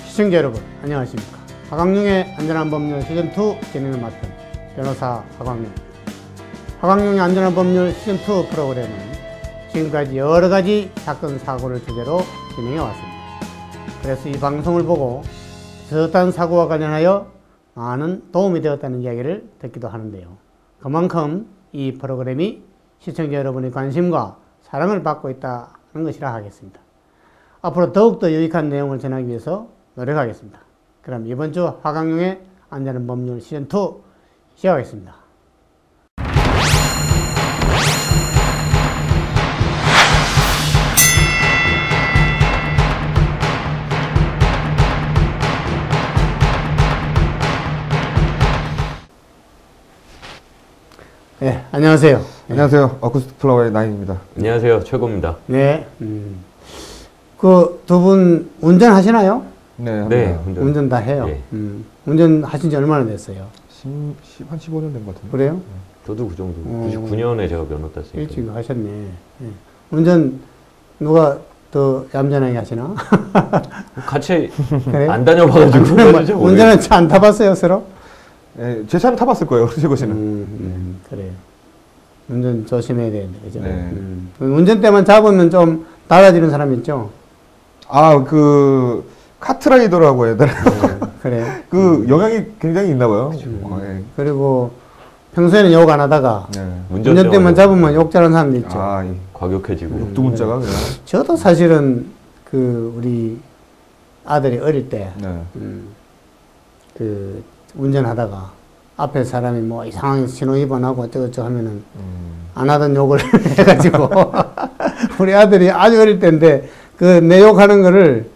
시청자 여러분 안녕하십니까. 하강룡의 안전한 법률 시즌2 진행을 맡은 변호사 하강룡의 안전한 법률 시즌2 프로그램은 지금까지 여러가지 사건 사고를 주제로 진행해 왔습니다. 그래서 이 방송을 보고 저딴 사고와 관련하여 많은 도움이 되었다는 이야기를 듣기도 하는데요. 그만큼 이 프로그램이 시청자 여러분의 관심과 사랑을 받고 있다는 것이라 하겠습니다. 앞으로 더욱더 유익한 내용을 전하기 위해서 노력하겠습니다. 그럼 이번 주 하강룡의 안전한 법률 시즌2 시작하겠습니다. 네, 안녕하세요. 안녕하세요. 어쿠스틱 플라워의 나인입니다. 안녕하세요. 최고입니다. 네, 그 두 분 운전하시나요? 네, 네, 운전 다 해요. 예. 운전하신 지 얼마나 됐어요? 한 15년 된 것 같은데. 그래요? 저도 그 정도. 99년에 제가 면허 땄으니까. 일찍 하셨네. 예. 운전 누가 더 얌전하게 하시나? 같이 그래요? 안 다녀봐가지고. 운전은 차 안 타봤어요, 서로? 네, 제 차는 타봤을 거예요, 최고 씨는. 그래요. 운전 조심해야 되는데, 그죠? 네. 운전대만 잡으면 좀 달라지는 사람 있죠? 아, 그 카트라이더라고 해야 되나? 그래요. 그 영향이 굉장히 있나 봐요. 네. 그리고 평소에는 욕 안 하다가 네. 운전대만 잡으면 욕 잘하는 사람도 있죠. 아, 과격해지고. 육두문자가 그냥. 저도 사실은 그 우리 아들이 어릴 때 네. 그 운전하다가 앞에 사람이 뭐 이상하게 신호위반하고 어쩌고저쩌고 하면은 안 하던 욕을 해가지고 우리 아들이 아주 어릴 때인데 그 내 욕하는 거를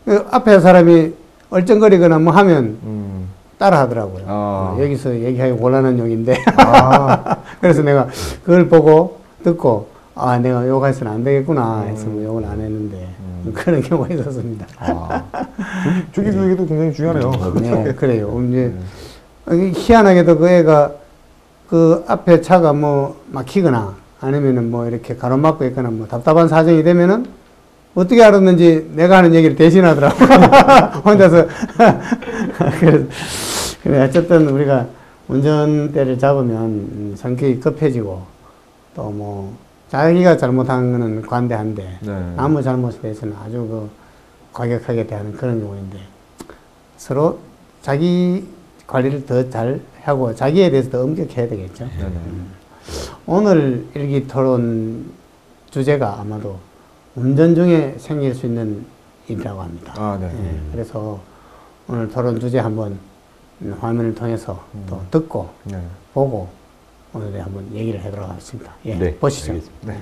그 앞에 사람이 얼쩡거리거나 뭐 하면 따라 하더라고요. 아. 여기서 얘기하기 곤란한 욕인데 아. 그래서 내가 그걸 보고 듣고 아 내가 욕해서는 안 되겠구나 해서 뭐 욕을 안 했는데 그런 경우가 있었습니다. 아. 조기 교육에도 굉장히 중요하네요. 네, 그래요. 이제 희한하게도 그 애가 그 앞에 차가 뭐 막히거나 아니면은 뭐 이렇게 가로막고 있거나 뭐 답답한 사정이 되면은 어떻게 알았는지 내가 하는 얘기를 대신하더라고. 혼자서. 그래, 어쨌든 우리가 운전대를 잡으면 성격이 급해지고 또 뭐 자기가 잘못한 거는 관대한데 네. 남의 잘못에 대해서는 아주 그 과격하게 대하는 그런 경우인데 서로 자기 관리를 더 잘 하고 자기에 대해서 더 엄격해야 되겠죠. 오늘 일기 토론 주제가 아마도 운전 중에 생길 수 있는 일이라고 합니다. 아, 네. 예, 그래서 오늘 토론 주제 한번 화면을 통해서 또 듣고 네. 보고 오늘에 한번 얘기를 해보도록 하겠습니다. 예, 네, 보시죠. 알겠습니다. 네.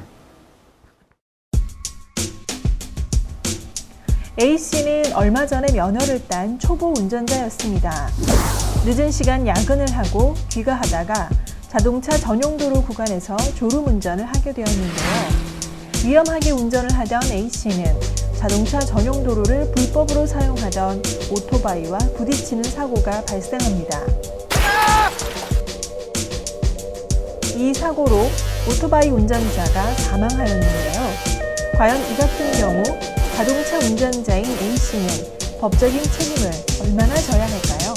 A씨는 얼마 전에 면허를 딴 초보 운전자였습니다. 늦은 시간 야근을 하고 귀가하다가 자동차 전용 도로 구간에서 졸음 운전을 하게 되었는데요. 위험하게 운전을 하던 A씨는 자동차 전용 도로를 불법으로 사용하던 오토바이와 부딪히는 사고가 발생합니다. 이 사고로 오토바이 운전자가 사망하였는데요. 과연 이 같은 경우 자동차 운전자인 A씨는 법적인 책임을 얼마나 져야 할까요?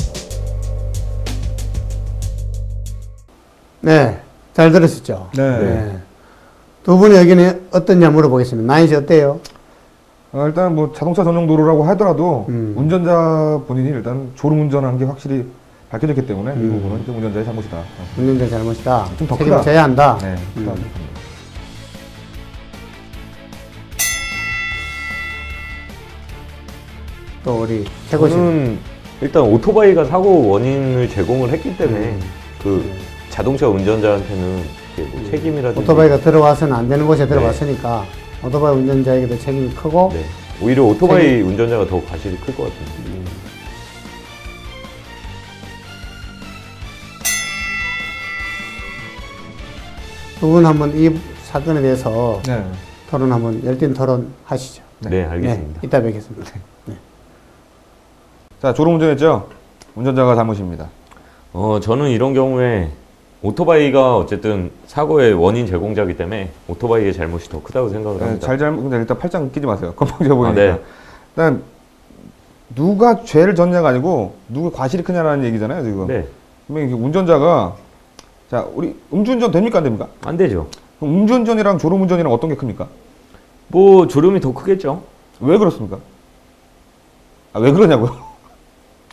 네, 잘 들으셨죠? 네. 네. 두 분의 의견이 어떠냐 물어보겠습니다. 나인 씨 어때요? 일단 뭐 자동차 전용 도로라고 하더라도 운전자 본인이 일단 졸음 운전한 게 확실히 밝혀졌기 때문에 이 부분은 이제 운전자의 잘못이다. 운전자 잘못이다. 좀 더 책임을 크다. 져야 한다. 네. 또 우리 최고 씨. 저는 일단 오토바이가 사고 원인을 제공을 했기 때문에 그 자동차 운전자한테는 이렇게 뭐 책임이라든지 오토바이가 들어와서는 안 되는 곳에 들어왔으니까 오토바이 운전자에게도 책임이 크고 네. 오히려 오토바이 운전자가 더 과실이 클 것 같은데. 두 분 한번 이 사건에 대해서 네. 토론 한번 열띤 토론 하시죠. 네, 알겠습니다. 이따 뵙겠습니다. 자, 졸음운전했죠? 운전자가 잘못입니다. 저는 이런 경우에 오토바이가 어쨌든 사고의 원인 제공자이기 때문에 오토바이의 잘못이 더 크다고 생각을 네, 합니다. 근데 일단 팔짱 끼지 마세요. 건방져 보이니까. 네. 일단 누가 죄를 졌냐가 아니고 누가 과실이 크냐라는 얘기잖아요, 지금. 네, 분명히 운전자가 자, 우리 음주운전 됩니까 안 됩니까? 안 되죠. 그럼 음주운전이랑 졸음운전이랑 어떤 게 큽니까? 뭐 졸음이 더 크겠죠. 왜 그렇습니까? 아, 왜 그러냐고요?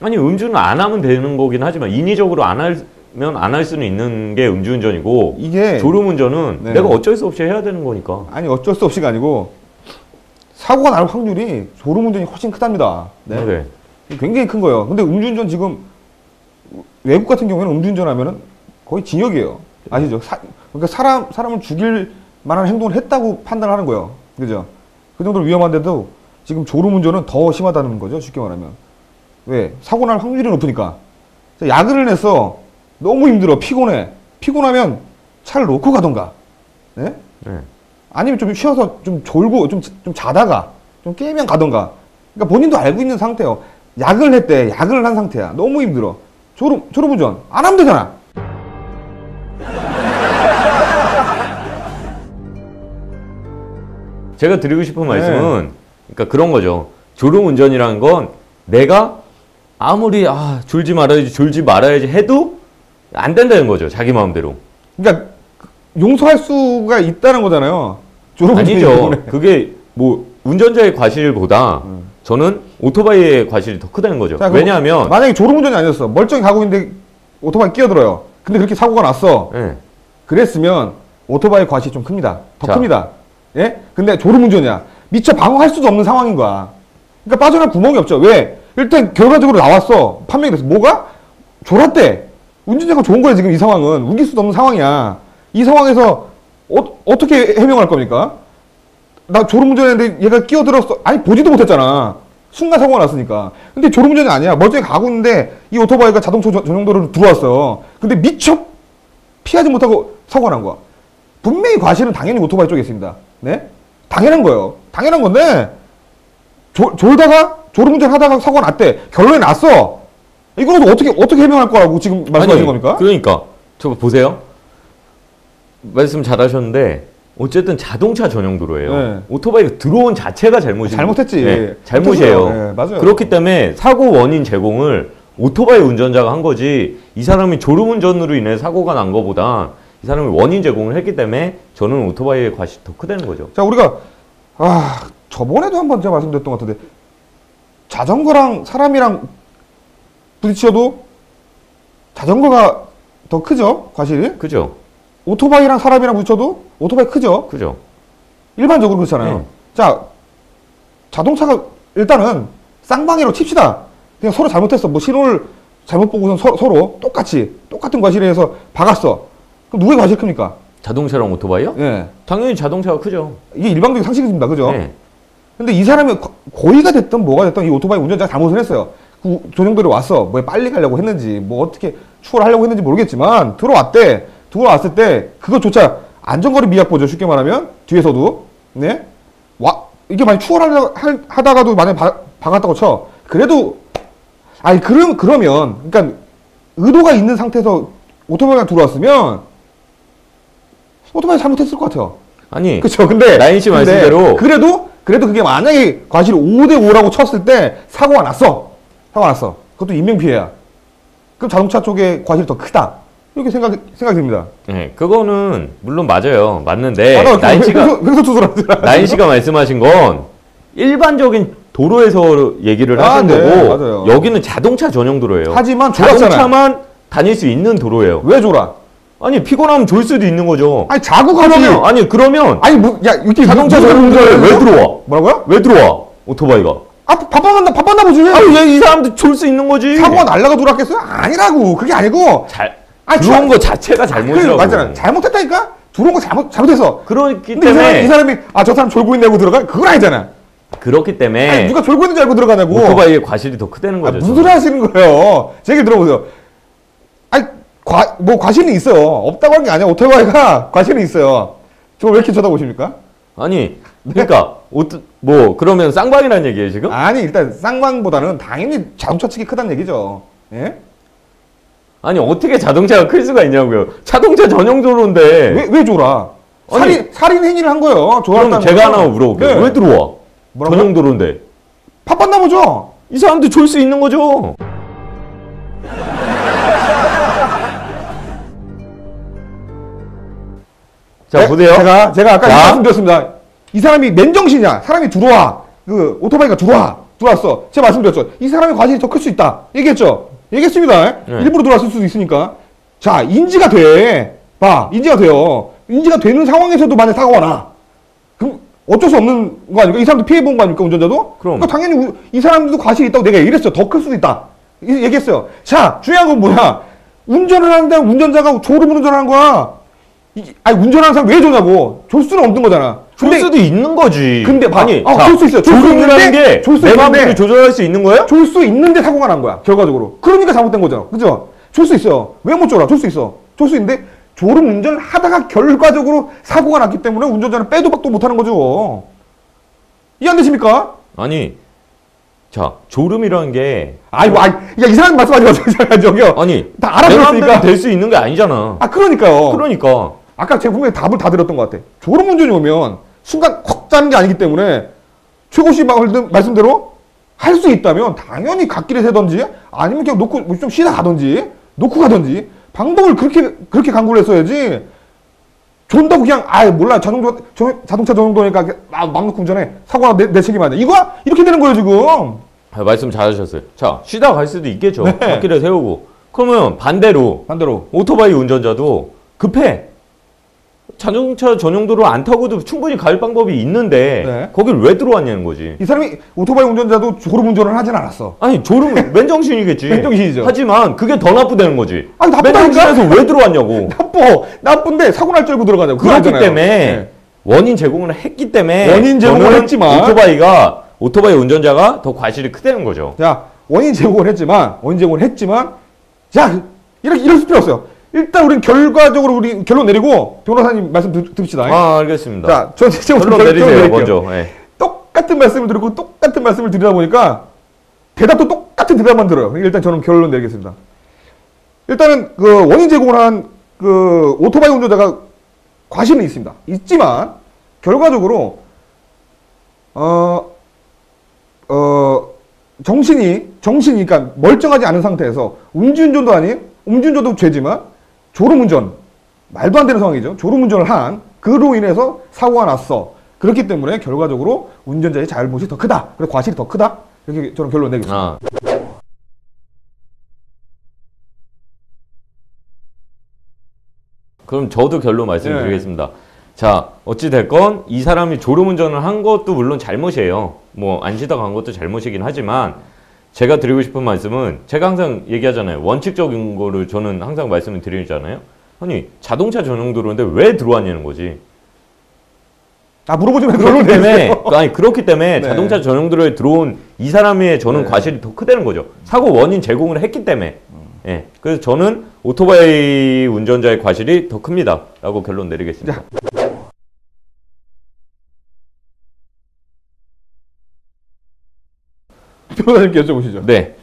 아니 음주는 안 하면 되는 거긴 하지만 인위적으로 안 하면 안 할 수는 있는 게 음주운전이고 이게 졸음운전은 네. 내가 어쩔 수 없이 해야 되는 거니까. 아니 어쩔 수 없이가 아니고 사고가 날 확률이 졸음운전이 훨씬 크답니다. 네. 네. 굉장히 큰 거예요. 근데 음주운전 지금 외국 같은 경우에는 음주운전 하면은 거의 징역이에요. 아시죠? 그러니까 사람을 죽일 만한 행동을 했다고 판단하는 거예요. 그죠? 그 정도로 위험한데도 지금 졸음운전은 더 심하다는 거죠. 쉽게 말하면. 왜? 사고 날 확률이 높으니까. 야근을 해서 너무 힘들어. 피곤해. 피곤하면 차를 놓고 가던가. 네? 네. 아니면 좀 쉬어서 좀 졸고 좀 자다가 좀 깨면 가던가. 그러니까 본인도 알고 있는 상태예요. 야근을 했대. 야근을 한 상태야. 너무 힘들어. 졸음운전 안 하면 되잖아. 제가 드리고 싶은 말씀은 그러니까 그런 거죠. 졸음운전이라는 건 내가 아무리 졸지 말아야지 해도 안 된다는 거죠. 자기 마음대로. 그러니까 용서할 수가 있다는 거잖아요. 아니죠. 그게 뭐 운전자의 과실보다 저는 오토바이의 과실이 더 크다는 거죠. 자, 왜냐하면 만약에 졸음운전이 아니었어. 멀쩡히 가고 있는데 오토바이 끼어들어요. 근데 그렇게 사고가 났어. 네. 그랬으면 오토바이 과실이 좀 큽니다. 더 자. 큽니다. 예? 근데 졸음운전이야. 미처 방어할 수도 없는 상황인 거야. 그러니까 빠져날 구멍이 없죠. 왜? 일단 결과적으로 나왔어. 판명이 됐어. 뭐가? 졸았대. 운전자가 좋은 거야 지금 이 상황은. 우길 수도 없는 상황이야. 이 상황에서 어떻게 해명할 겁니까? 나 졸음운전했는데 얘가 끼어들었어. 아니 보지도 못했잖아. 순간 사고가 났으니까. 근데 졸음운전이 아니야. 멀쩡히 가고 있는데 이 오토바이가 자동차 전용도로로 들어왔어. 근데 미처 피하지 못하고 사고가 난 거야. 분명히 과실은 당연히 오토바이 쪽에 있습니다. 네? 당연한 거예요. 당연한 건데 졸다가 졸음운전 하다가 사고가 났대. 결론이 났어. 이거는 어떻게 해명할 거라고 지금 말씀하시는 겁니까? 그러니까 저 보세요. 말씀 잘하셨는데 어쨌든 자동차 전용 도로예요. 네. 오토바이가 들어온 자체가 잘못이에요. 네, 잘못이에요. 네, 맞아요. 그렇기 때문에 사고 원인 제공을 오토바이 운전자가 한 거지 이 사람이 졸음운전으로 인해 사고가 난 거보다 이 사람이 원인 제공을 했기 때문에 저는 오토바이의 과실이 더 크다는 거죠. 자, 우리가 저번에도 한번 제가 말씀드렸던 것 같은데 자전거랑 사람이랑 부딪혀도 자전거가 더 크죠? 과실이? 그죠? 오토바이랑 사람이랑 부딪혀도 오토바이 크죠? 그죠? 일반적으로 그렇잖아요. 네. 자, 자동차가 일단은 쌍방이라고 칩시다. 그냥 서로 잘못했어. 뭐 신호를 잘못 보고선 서로 똑같은 과실에 해서 박았어. 그럼 누구의 과실이 큽니까? 자동차랑 오토바이요? 예. 당연히 자동차가 크죠. 이게 일반적인 상식입니다. 그죠? 네. 근데 이 사람이 고의가 됐든 뭐가 됐든 이 오토바이 운전자가 잘못을 했어요. 그 조정도에 왔어. 뭐 빨리 가려고 했는지, 뭐 어떻게 추월을 하려고 했는지 모르겠지만, 들어왔대. 들어왔을 때, 그것조차 안전거리 미약보죠. 쉽게 말하면. 뒤에서도. 네? 이게 만약 추월하다가도 만약 박았다고 쳐. 그래도, 그러면, 그러니까, 의도가 있는 상태에서 오토바이가 들어왔으면, 오토바이 잘못했을 것 같아요. 아니, 그쵸. 근데 나인 씨 말씀대로 그래도 그게 만약에 과실이 5대5라고 쳤을 때 사고가 났어. 그것도 인명피해야. 그럼 자동차 쪽에 과실이 더 크다. 이렇게 생각이 듭니다. 네, 그거는 물론 맞아요. 맞는데 나인 씨가 말씀하신 건 일반적인 도로에서 얘기를 하신 네, 거고 맞아요. 여기는 자동차 전용 도로예요. 하지만 졸았잖아요. 자동차만 다닐 수 있는 도로예요. 왜 졸아? 아니 피곤하면 졸 수도 있는 거죠. 아니 자고 가지. 그러면 이렇게 자동차 전용 도로에 왜 들어와? 뭐라고요? 왜 들어와? 오토바이가. 바빴나 보지. 이 사람도 졸 수 있는 거지. 사고가 날라가 들어왔겠어요? 아니라고. 그게 아니고. 들어온 거 자체가 잘못이라고. 맞잖아. 잘못했다니까? 들어온 거 잘못했어. 그렇기 근데 때문에 이 사람이 아 저 사람 졸고 있냐고 들어가? 그건 아니잖아. 그렇기 때문에 아니, 누가 졸고 있는 줄 알고 들어가냐고. 오토바이의 과실이 더 크다는 거죠. 무슨 소리 하시는 거예요? 제 얘기 들어보세요. 아니 뭐 과실이 있어요. 없다고 하는 게 아니야. 오토바이가 과실이 있어요. 저 왜 이렇게 쳐다보십니까? 아니 그러니까 뭐 그러면 쌍방이라는 얘기예요 지금? 아니 일단 쌍방보다는 당연히 자동차 측이 크다는 얘기죠. 예? 아니 어떻게 자동차가 클 수가 있냐고요. 자동차 전용 도로인데 왜 졸아? 아니, 살인 행위를 한 거예요. 그럼 제가 하나 물어볼게요. 네. 왜 들어와? 뭐라고요? 전용 도로인데 바빴나 보죠. 이 사람도 졸 수 있는 거죠. 자 보세요. 제가 아까 자. 말씀드렸습니다. 이 사람이 맨정신이야. 사람이 들어와. 그 오토바이가 들어왔어. 제가 말씀드렸죠. 이 사람의 과실이 더 클 수 있다. 얘기했죠. 얘기했습니다. 네. 일부러 들어왔을 수도 있으니까. 자, 인지가 돼. 봐, 인지가 돼요. 인지가 되는 상황에서도 만약 사고가 나. 그럼 어쩔 수 없는 거 아닙니까? 이 사람도 피해 본 거 아닙니까? 운전자도? 그럼. 그러니까 당연히 이 사람들도 과실이 있다고 내가 얘기를 했어요. 더 클 수도 있다. 얘기했어요. 자, 중요한 건 뭐야? 운전을 하는데 운전자가 졸음을 운전하는 거야. 아니, 운전하는 사람 왜 조냐고. 졸 수는 없는 거잖아. 졸 수도 있는 거지. 근데 봐. 아니, 졸 수 있어요. 졸 수 졸음이라는 있는데, 게 졸수 내 마음대로 있는데. 조절할 수 있는 거예요? 졸 수 있는데 사고가 난 거야. 결과적으로. 그러니까 잘못된 거잖아. 그죠? 졸 수 있어요. 왜 못 졸아? 졸 수 있어. 졸 수 있는데 졸음 운전을 하다가 결과적으로 사고가 났기 때문에 운전자는 빼도 박도 못하는 거죠. 이해 안 되십니까? 아니, 자 졸음이라는 게 아이고, 야, 이상한 말씀하지 마세요. 저기요. 아니 다 내 마음대로 알아들었으니까. 될 수 있는 게 아니잖아. 아, 그러니까요. 그러니까 아까 제가 분명히 답을 다 드렸던 것 같아. 졸음 운전이 오면 순간 콕 짜는 게 아니기 때문에 최고 씨 말씀대로 할 수 있다면 당연히 갓길에 세든지 아니면 그냥 놓고 뭐좀 쉬다 가든지 놓고 가든지 방법을 그렇게 강구를 했어야지. 존다고 그냥 몰라 자동차 전용도니까 막 놓고 운전해 사고가 내 책임 아니야. 이렇게 되는 거예요 지금. 말씀 잘하셨어요. 자 쉬다 갈 수도 있겠죠. 네. 갓길에 세우고 그러면 반대로 오토바이 운전자도 급해. 자동차 전용도로 안 타고도 충분히 갈 방법이 있는데 네. 거길 왜 들어왔냐는 거지. 이 사람이 오토바이 운전자도 졸음 운전을 하진 않았어. 아니 졸음 맨정신이겠지. 맨정신이죠. 하지만 그게 더 나쁘다는 거지. 아니, 나쁘다니까? 맨정신에서 왜 들어왔냐고. 나쁜데 사고 날 줄 알고 들어가냐고. 그거 그렇기 아니잖아요. 때문에 네. 원인 제공을 했기 때문에 원인 제공을 저는 했지만 오토바이 운전자가 더 과실이 크다는 거죠. 자, 원인 제공을 했지만 자, 이럴 필요 없어요. 일단 우리는 결과적으로 우리 결론 내리고 변호사님 말씀 듭시다. 알겠습니다. 자, 저 결론 내리세요 먼저. 네. 똑같은 말씀을 드리고 똑같은 말씀을 드리다 보니까 대답도 똑같은 대답만 들어요. 일단 저는 결론 내리겠습니다. 일단은 그 원인 제공을 한 그 오토바이 운전자가 과실은 있습니다. 있지만 결과적으로 정신이 그러니까 멀쩡하지 않은 상태에서 음주운전도 아닌 음주운전도 죄지만 졸음운전 말도 안 되는 상황이죠. 졸음운전을 한 그로 인해서 사고가 났어. 그렇기 때문에 결과적으로 운전자의 잘못이 더 크다. 그래서 과실이 더 크다. 이렇게 저는 결론 내겠습니다. 그럼 저도 결론 말씀드리겠습니다. 자, 어찌됐건 이 사람이 졸음운전을 한 것도 물론 잘못이에요. 뭐 안 쉬다 간 것도 잘못이긴 하지만 제가 드리고 싶은 말씀은 제가 항상 얘기하잖아요. 원칙적인 거를 저는 항상 말씀을 드리잖아요. 아니 자동차 전용도로인데 왜 들어왔냐는 거지. 물어보지 말고 그렇기 때문에 그렇기 때문에 네. 자동차 전용도로에 들어온 이 사람의 저는 과실이 더 크다는 거죠. 사고 원인 제공을 했기 때문에. 예. 그래서 저는 오토바이 운전자의 과실이 더 큽니다. 라고 결론 내리겠습니다. 변호사님께 여쭤보시죠. 네.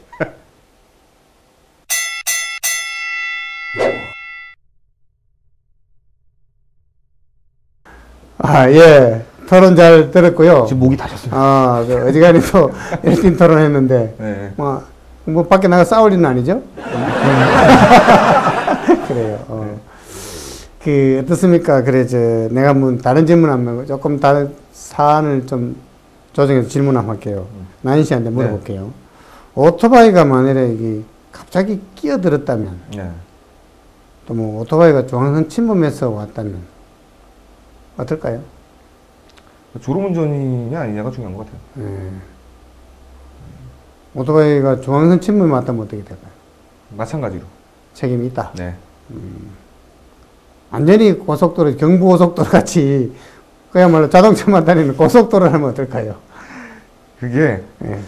예. 토론 잘 들었고요. 지금 목이 다셨어요. 그 어지간히 또 열띤 토론했는데, 네. 뭐 밖에 나가 싸울 일은 아니죠? 그래요. 어떻습니까? 내가 다른 질문 한번 조금 다른 사안을 좀 조정해서 질문 한번 할게요. 나인 씨한테 물어볼게요. 오토바이가 만일에 이게 갑자기 끼어들었다면, 또 뭐 오토바이가 중앙선 침범해서 왔다면 어떨까요? 졸음운전이냐 아니냐가 중요한 것 같아요. 오토바이가 중앙선 침범에 왔다면 어떻게 될까요? 마찬가지로. 책임이 있다. 네. 완전히 고속도로, 경부고속도로 같이 그야말로 자동차만 다니는 고속도로를 하면 어떨까요? 그게 예.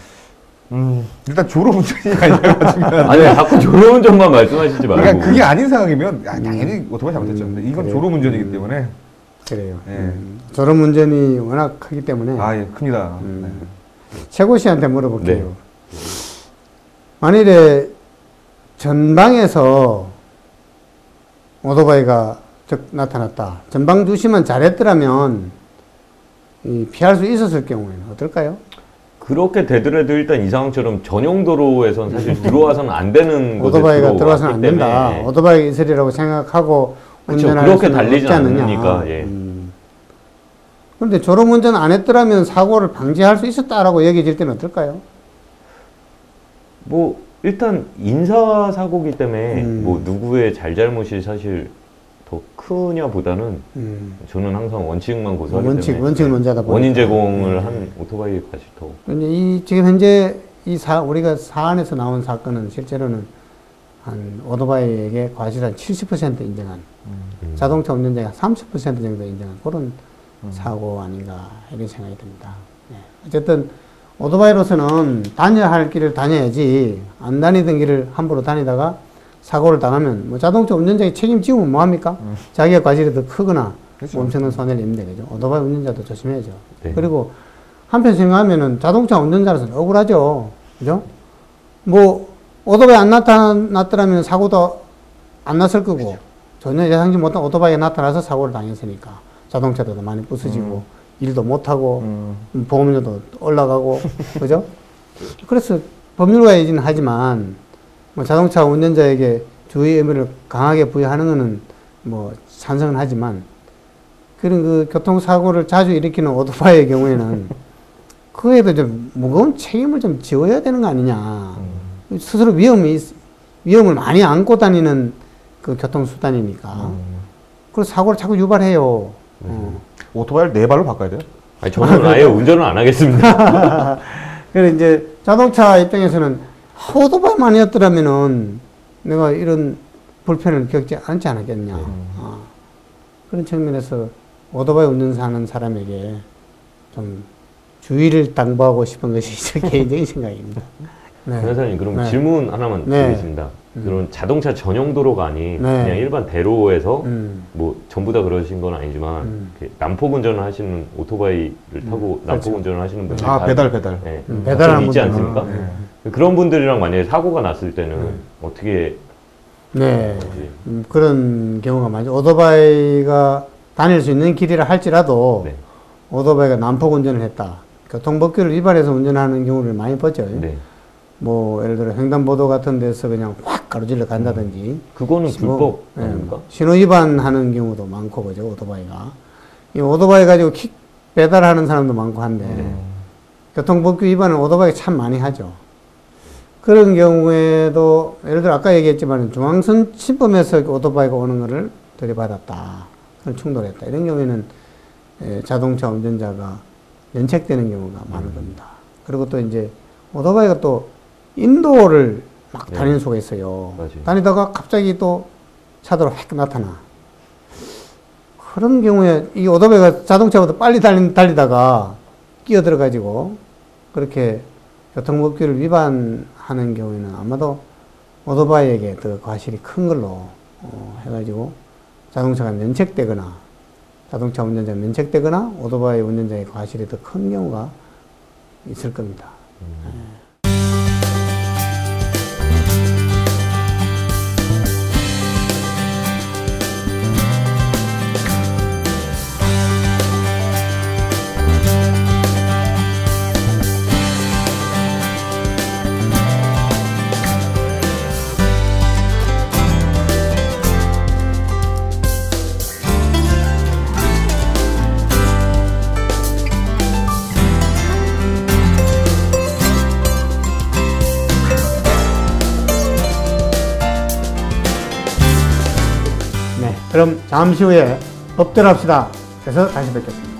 일단 졸음운전이 아니라가지고 아니 자꾸 졸음운전만 말씀하시지 말고. 그러니까 그게 아닌 상황이면 당연히 오토바이 잘못했죠. 근데 이건 그래요. 졸음운전이기 때문에 그래요. 예. 졸음운전이 워낙 크기 때문에 예, 큽니다. 최고 씨한테 물어볼게요. 네. 만일에 전방에서 오토바이가 나타났다. 전방 주시만 잘했더라면 피할 수 있었을 경우에는 어떨까요? 그렇게 되더라도 일단 이 상황처럼 전용 도로에선 사실 들어와서는 안 되는 곳에 오토바이가 들어와서는 안 된다. 때문에. 오토바이 있으리라고 생각하고 그렇죠. 운전할 그렇게 수는 달리진 없지 않느냐. 않으니까, 예. 그런데 졸음운전 안 했더라면 사고를 방지할 수 있었다라고 얘기해질 때는 어떨까요? 뭐 일단 인사사고기 때문에 뭐 누구의 잘잘못이 사실 더 크냐보다는 저는 항상 원칙만 고수하기 때문에 원칙 논자다 보니까. 원인 제공을 한 오토바이에 같이 더. 근데 지금 현재 우리가 사안에서 나온 사건은 실제로는 한 오토바이에게 과실 한 70% 인정한 자동차 운전자가 30% 정도 인정한 그런 사고 아닌가 이런 생각이 듭니다. 네. 어쨌든 오토바이로서는 다녀야 할 길을 다녀야지 안 다니던 길을 함부로 다니다가 사고를 당하면 뭐 자동차 운전자의 책임지우면 뭐합니까? 자기가 과실이 더 크거나 그렇죠. 엄청난 손해를 입는데 그죠? 오토바이 운전자도 조심해야죠. 네. 그리고 한편 생각하면은 자동차 운전자로서는 억울하죠. 그죠? 뭐 오토바이 안 나타났더라면 사고도 안 났을 거고 전혀 예상치 못한 오토바이가 나타나서 사고를 당했으니까 자동차도 더 많이 부서지고 일도 못하고 보험료도 올라가고 그죠? 그래서 법률가이긴 하지만 뭐 자동차 운전자에게 주의 의무를 강하게 부여하는 것은 뭐 찬성은 하지만 그런 그 교통사고를 자주 일으키는 오토바이의 경우에는 그에도 좀 무거운 책임을 좀 지어야 되는 거 아니냐. 스스로 위험을 많이 안고 다니는 그 교통수단이니까. 그래서 사고를 자꾸 유발해요. 오토바이를 4발로 바꿔야 돼요? 아니, 저는 아예 운전을 안 하겠습니다. 그래서 이제 자동차 입장에서는 오토바이만이었더라면은 내가 이런 불편을 겪지 않지 않았겠냐. 그런 측면에서 오토바이 운전하는 사람에게 좀 주의를 당부하고 싶은 것이 제 개인적인 생각입니다. 네. 변호사님 그럼 네. 질문 하나만 네. 드리겠습니다. 그런 자동차 전용 도로가 아닌 네. 그냥 일반 대로에서 뭐 전부 다 그러신 건 아니지만 이렇게 난폭 운전을 하시는 오토바이를 타고 난폭 운전을 하시는 분들 배달. 네. 배달하는 있지 분들은. 않습니까? 그런 분들이랑 만약에 사고가 났을 때는 어떻게 네. 그런 경우가 많죠. 오토바이가 다닐 수 있는 길이라 할지라도 네. 오토바이가 난폭 운전을 했다. 교통법규를 위반해서 운전하는 경우를 많이 보죠. 네. 뭐 예를 들어 횡단보도 같은 데서 그냥 확 가로질러 간다든지 그거는 불법 예, 아닙니까? 신호 위반하는 경우도 많고 그죠, 오토바이가. 이 오토바이 가지고 킥 배달하는 사람도 많고 한데 교통법규 위반은 오토바이가 참 많이 하죠. 그런 경우에도 예를 들어 아까 얘기했지만 중앙선 침범해서 오토바이가 오는 것을 들이받았다, 그걸 충돌했다, 이런 경우에는 자동차 운전자가 면책되는 경우가 많은 겁니다. 그리고 또 이제 오토바이가 또 인도를 막 다니는 수가 있어요. 맞아요. 다니다가 갑자기 또 차도로 확 나타나. 그런 경우에 이 오토바이가 자동차보다 빨리 달리다가 끼어들어가지고 그렇게 교통법규를 위반하는 경우에는 아마도 오토바이에게 더 과실이 큰 걸로 해가지고 자동차가 면책되거나 자동차 운전자가 면책되거나 오토바이 운전자의 과실이 더 큰 경우가 있을 겁니다. 네, 그럼 잠시 후에 법대로 합시다. 그래서 다시 뵙겠습니다.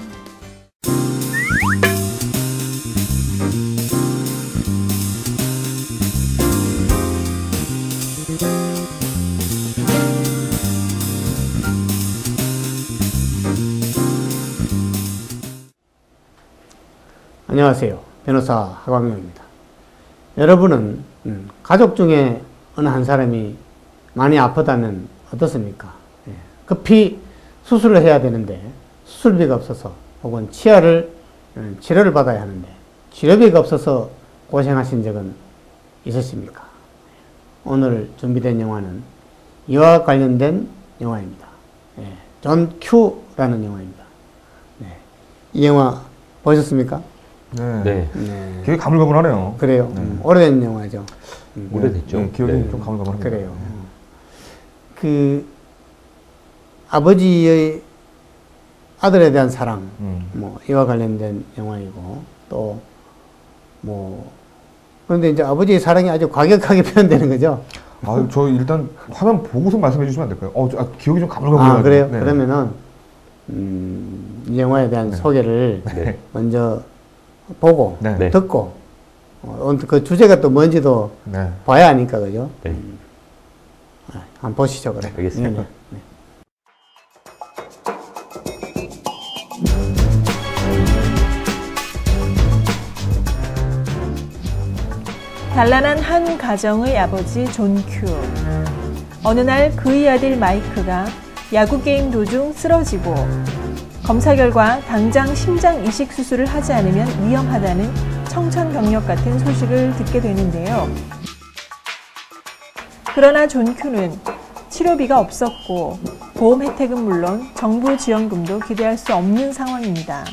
안녕하세요. 변호사 하광룡입니다. 여러분은 가족 중에 어느 한 사람이 많이 아프다면 어떻습니까? 예, 급히 수술을 해야 되는데 수술비가 없어서 혹은 치료를 받아야 하는데 치료비가 없어서 고생하신 적은 있으십니까? 오늘 준비된 영화는 이와 관련된 영화입니다. 예, 존 큐라는 영화입니다. 네, 이 영화 보셨습니까? 네. 네. 네. 기억이 가물가물하네요. 그래요. 오래된 영화죠. 오래됐죠. 네, 기억이 네. 좀 가물가물합니다. 그래요. 그 아버지의 아들에 대한 사랑, 뭐 이와 관련된 영화이고 또 뭐 그런데 이제 아버지의 사랑이 아주 과격하게 표현되는 거죠. 아, 저 일단 화면 보고서 말씀해 주시면 안 될까요? 기억이 좀 가물가물해요. 아 그래요? 네. 그러면은 이 영화에 대한 소개를 네. 먼저 보고 네. 네. 듣고 그 주제가 또 뭔지도 네. 봐야 하니까 그죠? 네. 한번 보시죠 그래. 알겠습니다. 네. 단란한 한 가정의 아버지 존 큐. 어느 날 그의 아들 마이크가 야구 게임 도중 쓰러지고 검사 결과 당장 심장 이식 수술을 하지 않으면 위험하다는 청천벽력 같은 소식을 듣게 되는데요. 그러나 존 큐는 치료비가 없었고 보험 혜택은 물론 정부 지원금도 기대할 수 없는 상황입니다.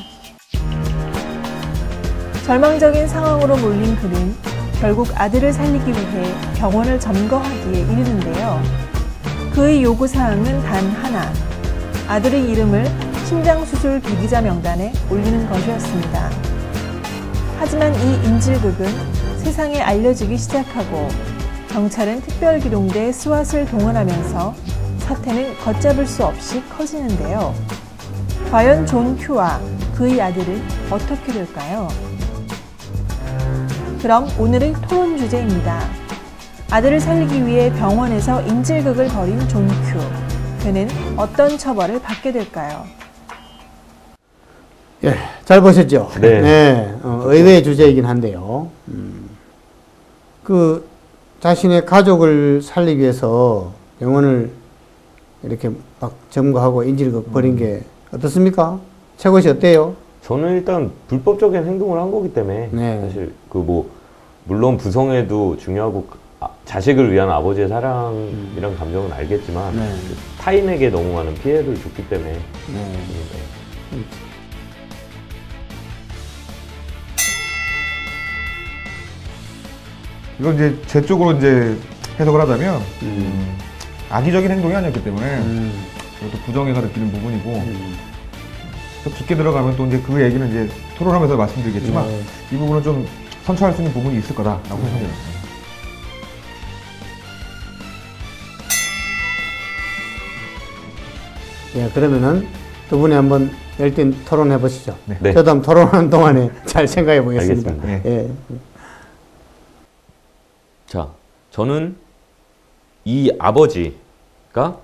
절망적인 상황으로 몰린 그는 결국 아들을 살리기 위해 병원을 점거하기에 이르는데요. 그의 요구사항은 단 하나, 아들의 이름을 심장수술 비기자 명단에 올리는 것이었습니다. 하지만 이 인질극은 세상에 알려지기 시작하고 경찰은 특별기동대 스왓을 동원하면서 사태는 걷잡을 수 없이 커지는데요. 과연 존 큐와 그의 아들은 어떻게 될까요? 그럼 오늘의 토론 주제입니다. 아들을 살리기 위해 병원에서 인질극을 벌인 존 큐. 그는 어떤 처벌을 받게 될까요? 예, 잘 보셨죠? 네. 의외의 주제이긴 한데요. 그 자신의 가족을 살리기 위해서 병원을 이렇게 막 점거하고 인질극 벌인 게 어떻습니까? 최고시 어때요? 저는 일단 불법적인 행동을 한 거기 때문에 네. 사실 물론 부성애도 중요하고 자식을 위한 아버지의 사랑이란 감정은 알겠지만 네. 타인에게 너무 많은 피해를 줬기 때문에 네. 이건 이제 제 쪽으로 이제 해석을 하자면 악의적인 행동이 아니었기 때문에 이것도 부정해가 느끼는 부분이고 또 깊게 들어가면 또 이제 그 얘기는 이제 토론하면서 말씀드리겠지만 네. 이 부분은 좀 선처할 수 있는 부분이 있을 거다라고 생각해요. 예, 그러면은 두 분이 한번 열띤 토론해 보시죠. 네. 저도 한번 토론하는 동안에 잘 생각해 보겠습니다. 알겠습니다. 예. 자, 저는 이 아버지가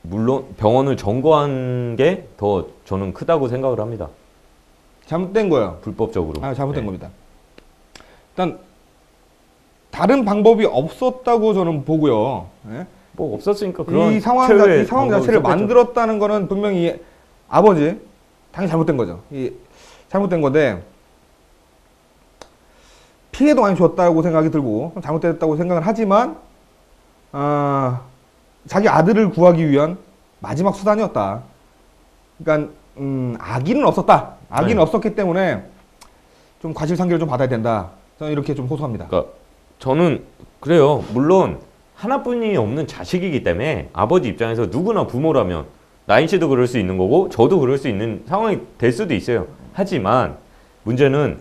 물론 병원을 점거한 게 더 저는 크다고 생각을 합니다. 잘못된 거예요. 불법적으로. 잘못된 네. 겁니다. 일단 다른 방법이 없었다고 저는 보고요. 예? 뭐 없었으니까 그런 이 상황 최후의 자체를 방법이 만들었다는 거는 분명히 이 아버지 당연히 잘못된 거죠. 잘못된 건데 피해도 많이 줬다고 생각이 들고 잘못됐다고 생각을 하지만 자기 아들을 구하기 위한 마지막 수단이었다. 그러니까 악의는 없었다. 악의는 네. 없었기 때문에 좀 과실상계를 좀 받아야 된다. 저는 이렇게 좀 호소합니다. 그러니까 저는 그래요. 물론 하나뿐이 없는 자식이기 때문에 아버지 입장에서 누구나 부모라면 나인 씨도 그럴 수 있는 거고 저도 그럴 수 있는 상황이 될 수도 있어요. 하지만 문제는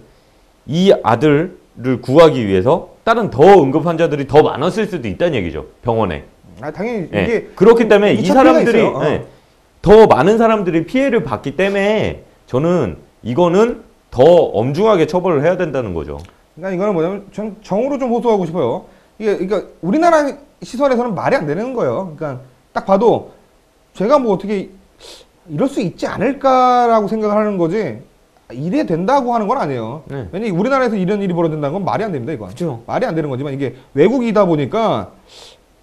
이 아들을 구하기 위해서 다른 더 응급 환자들이 더 많았을 수도 있다는 얘기죠. 병원에. 당연히 예. 이게 그렇기 때문에 이 2차 사람들이 피해가 있어요. 예, 더 많은 사람들이 피해를 받기 때문에 저는 이거는 더 엄중하게 처벌을 해야 된다는 거죠. 그러니까 이거는 뭐냐면 전 정으로 좀 호소하고 싶어요. 이게 그러니까 우리나라 시선에서는 말이 안 되는 거예요. 그러니까 딱 봐도 제가 뭐 어떻게 이럴 수 있지 않을까라고 생각을 하는 거지 이래 된다고 하는 건 아니에요. 네. 왜냐면 우리나라에서 이런 일이 벌어진다는 건 말이 안 됩니다, 이거. 그죠. 말이 안 되는 거지만 이게 외국이다 보니까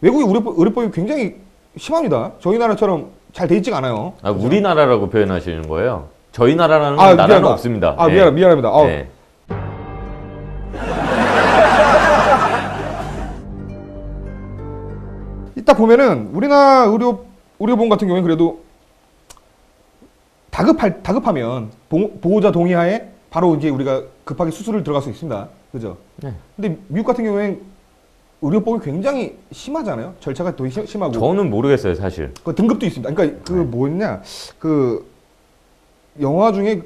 외국의 의료법이 굉장히 심합니다. 저희 나라처럼 잘 돼 있지가 않아요. 아, 우리나라라고 표현하시는 거예요? 저희 나라라는 아, 나라는 미안하다. 없습니다. 아, 네. 미안합니다. 네. 이따 보면은 우리나라 의료보험 같은 경우에 그래도 다급하면 보호자 동의하에 바로 이제 우리가 급하게 수술을 들어갈 수 있습니다. 그죠? 네. 근데 미국 같은 경우엔 의료법이 굉장히 심하잖아요. 절차가 더 심하고. 저는 모르겠어요, 사실. 그 등급도 있습니다. 그러니까 그 뭐였냐? 그 영화 중에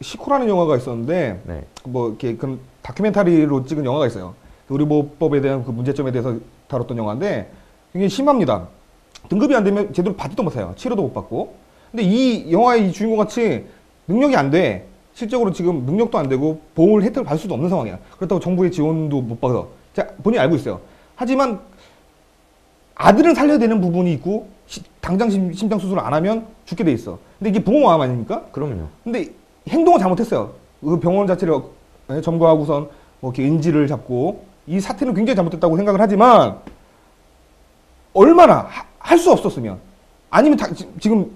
시코라는 영화가 있었는데 네. 뭐 이렇게 그 다큐멘터리로 찍은 영화가 있어요. 의료보험법에 대한 그 문제점에 대해서 다뤘던 영화인데 굉장히 심합니다. 등급이 안 되면 제대로 받지도 못해요. 치료도 못 받고. 근데 이 영화의 이 주인공 같이 능력이 안 돼. 실적으로 지금 능력도 안 되고 보험을 혜택을 받을 수도 없는 상황이야. 그렇다고 정부의 지원도 못 받아서. 자, 본인이 알고 있어요. 하지만 아들은 살려야 되는 부분이 있고 당장 심장 수술을 안 하면 죽게 돼 있어. 근데 이게 부모마음 아닙니까? 그럼요. 근데 행동을 잘못했어요. 그 병원 자체를 점거하고선 뭐 이렇게 인지를 잡고 이 사태는 굉장히 잘못됐다고 생각을 하지만 얼마나 할 수 없었으면 아니면 지금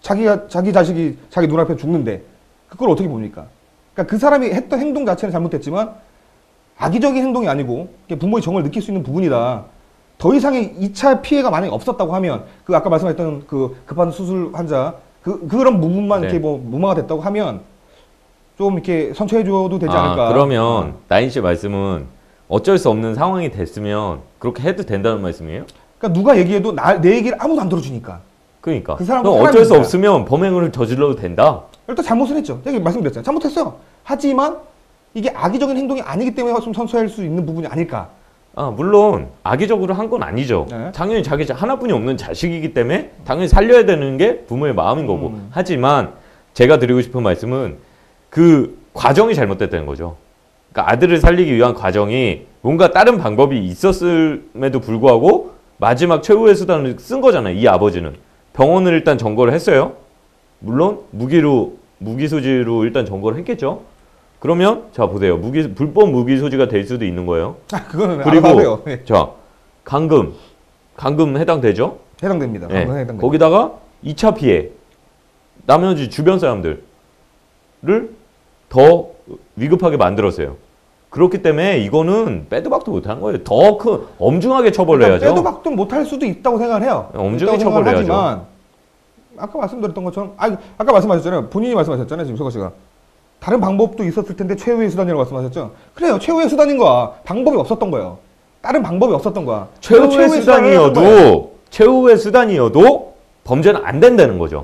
자기 자식이 자기 눈앞에 죽는데 그걸 어떻게 봅니까? 그러니까 그 사람이 했던 행동 자체는 잘못됐지만 악의적인 행동이 아니고 부모의 정을 느낄 수 있는 부분이다. 더 이상의 2차 피해가 만약에 없었다고 하면 그 아까 말씀하셨던 그 급한 수술 환자 그런 부분만 네. 이렇게 뭐 무마가 됐다고 하면 좀 이렇게 선처해줘도 되지 않을까. 그러면 나인 씨 말씀은 어쩔 수 없는 상황이 됐으면 그렇게 해도 된다는 말씀이에요? 그러니까 누가 얘기해도 내 얘기를 아무도 안 들어주니까. 그러니까. 그 사람은 그럼 어쩔 수 사람이니까. 없으면 범행을 저질러도 된다? 일단 잘못을 했죠. 제가 말씀드렸잖아요. 잘못했어요. 하지만 이게 악의적인 행동이 아니기 때문에 좀 선처할 수 있는 부분이 아닐까. 물론 악의적으로 한 건 아니죠. 네. 당연히 자기 하나뿐이 없는 자식이기 때문에 당연히 살려야 되는 게 부모의 마음인 거고. 하지만 제가 드리고 싶은 말씀은 그 과정이 잘못됐다는 거죠. 그러니까 아들을 살리기 위한 과정이 뭔가 다른 방법이 있었음에도 불구하고 마지막 최후의 수단을 쓴 거잖아요. 이 아버지는. 병원을 일단 점거를 했어요. 물론 무기 소지로 일단 점거를 했겠죠. 그러면 자 보세요. 불법 무기 소지가 될 수도 있는 거예요. 그거는 그리고 알아봐요. 네. 자 감금 해당되죠? 해당됩니다. 네. 해당됩니다. 거기다가 2차 피해 나머지 주변 사람들을 더 위급하게 만들었어요. 그렇기 때문에 이거는 빼도 박도 못한 거예요. 더 큰 엄중하게 처벌을 해야죠. 빼도 박도 못할 수도 있다고 생각을 해요. 엄중하게 있다고 생각을 처벌해야죠. 하지만 아까 말씀드렸던 것처럼 아까 말씀하셨잖아요. 본인이 말씀하셨잖아요. 지금 서거 씨가 다른 방법도 있었을 텐데 최후의 수단이라고 말씀하셨죠. 그래요. 최후의 수단인 거야. 방법이 없었던 거예요. 다른 방법이 없었던 거야. 최후의 수단이어도 범죄는 안 된다는 거죠.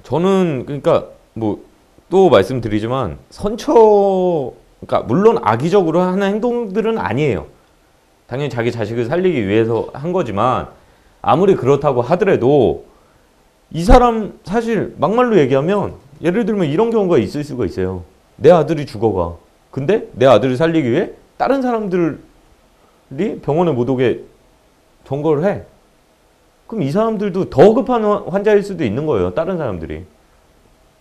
저는 그러니까 뭐 또 말씀드리지만 그러니까 물론 악의적으로 하는 행동들은 아니에요. 당연히 자기 자식을 살리기 위해서 한 거지만 아무리 그렇다고 하더라도 이 사람 사실 막말로 얘기하면 예를 들면 이런 경우가 있을 수가 있어요. 내 아들이 죽어가. 근데 내 아들을 살리기 위해 다른 사람들이 병원에 못 오게 점거를 해. 그럼 이 사람들도 더 급한 환자일 수도 있는 거예요. 다른 사람들이.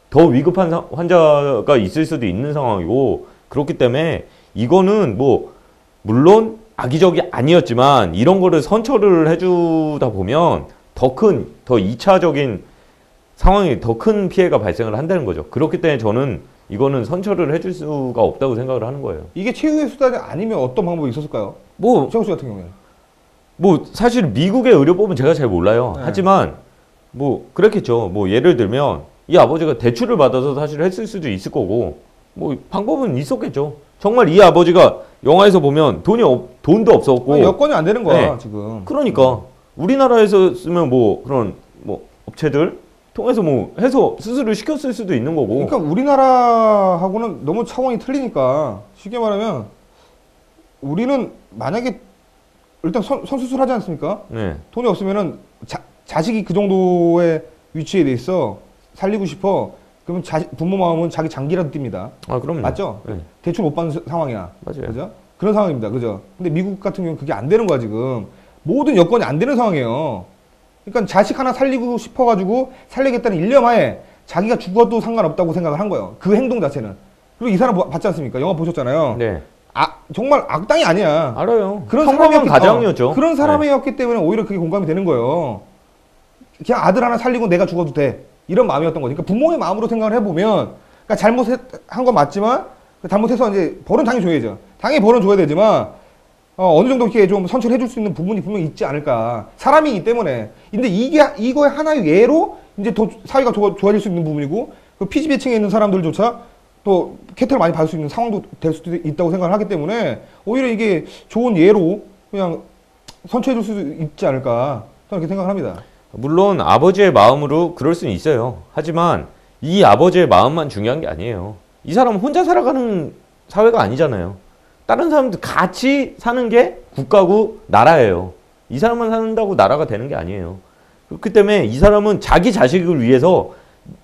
더 위급한 환자가 있을 수도 있는 상황이고 그렇기 때문에 이거는 뭐 물론 악의적이 아니었지만 이런 거를 선처를 해주다 보면 더 2차적인 상황이 더 큰 피해가 발생을 한다는 거죠. 그렇기 때문에 저는 이거는 선처를 해줄 수가 없다고 생각을 하는 거예요. 이게 최후의 수단이 아니면 어떤 방법이 있었을까요? 뭐 최욱 씨 같은 경우에는. 뭐 사실 미국의 의료법은 제가 잘 몰라요. 네. 하지만 뭐 그렇겠죠. 뭐 예를 들면 이 아버지가 대출을 받아서 사실 했을 수도 있을 거고 뭐 방법은 있었겠죠. 정말 이 아버지가 영화에서 보면 돈도 없었고 여건이 안 되는 거야 네. 지금. 그러니까 우리나라에서 쓰면 뭐 그런 뭐 업체들 통해서 뭐 해서 수술을 시켰을 수도 있는 거고. 그러니까 우리나라하고는 너무 차원이 틀리니까 쉽게 말하면 우리는 만약에 일단 선수술 하지 않습니까? 네. 돈이 없으면은 자식이 그 정도의 위치에 돼 있어 살리고 싶어. 그러면 부모 마음은 자기 장기라도 띱니다. 그럼요. 맞죠? 네. 대출 못 받는 상황이야. 맞아요. 그죠? 그런 상황입니다. 그죠? 근데 미국 같은 경우는 그게 안 되는 거야 지금. 모든 여건이 안 되는 상황이에요. 그러니까 자식 하나 살리고 싶어가지고 살리겠다는 일념하에 자기가 죽어도 상관없다고 생각을 한 거예요. 그 행동 자체는. 그리고 이 사람 봤지 않습니까? 영화 보셨잖아요. 네. 정말 악당이 아니야. 알아요. 그런 평범한 가정이었죠. 그런 네. 사람이었기 때문에 오히려 그게 공감이 되는 거예요. 그냥 아들 하나 살리고 내가 죽어도 돼. 이런 마음이었던 거죠. 그러니까 부모의 마음으로 생각을 해보면, 그러니까 잘못한 건 맞지만, 잘못해서 이제 벌은 당연히 줘야죠. 당연히 벌은 줘야 되지만, 어느 정도 이렇게 좀 선처를 해줄 수 있는 부분이 분명히 있지 않을까. 사람이기 때문에. 근데 이거의 하나의 예로 이제 더 사회가 좋아질 수 있는 부분이고, 그 피지배층에 있는 사람들조차 또 혜택을 많이 받을 수 있는 상황도 될 수도 있다고 생각을 하기 때문에, 오히려 이게 좋은 예로 그냥 선처해줄 수 있지 않을까. 저는 그렇게 생각을 합니다. 물론 아버지의 마음으로 그럴 수는 있어요. 하지만 이 아버지의 마음만 중요한 게 아니에요. 이 사람은 혼자 살아가는 사회가 아니잖아요. 다른 사람들 같이 사는 게 국가고 나라예요. 이 사람만 산다고 나라가 되는 게 아니에요. 그렇기 때문에 이 사람은 자기 자식을 위해서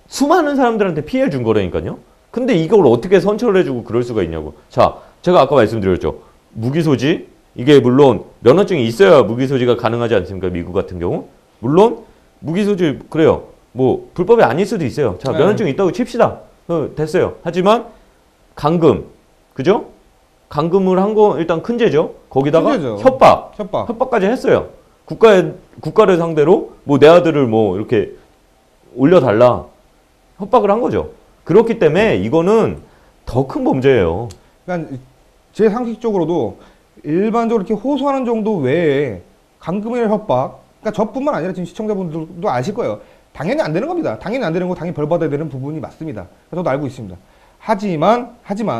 수많은 사람들한테 피해를 준 거라니까요. 근데 이걸 어떻게 선처를 해주고 그럴 수가 있냐고. 자, 제가 아까 말씀드렸죠. 무기소지, 이게 물론 면허증이 있어야 무기소지가 가능하지 않습니까? 미국 같은 경우. 물론 무기소지 그래요. 뭐 불법이 아닐 수도 있어요. 자, 면허증이 있다고 칩시다. 됐어요. 하지만 감금, 그죠? 감금을 한 거 일단 큰 죄죠. 거기다가 큰 죄죠. 협박까지 했어요. 국가를 상대로 뭐 내 아들을 뭐 이렇게 올려달라 협박을 한 거죠. 그렇기 때문에 이거는 더 큰 범죄예요. 그러니까 제 상식적으로도 일반적으로 이렇게 호소하는 정도 외에 감금이나 협박, 그러니까 저뿐만 아니라 지금 시청자분들도 아실 거예요. 당연히 안 되는 겁니다. 당연히 안 되는 거 당연히 벌 받아야 되는 부분이 맞습니다. 저도 알고 있습니다. 하지만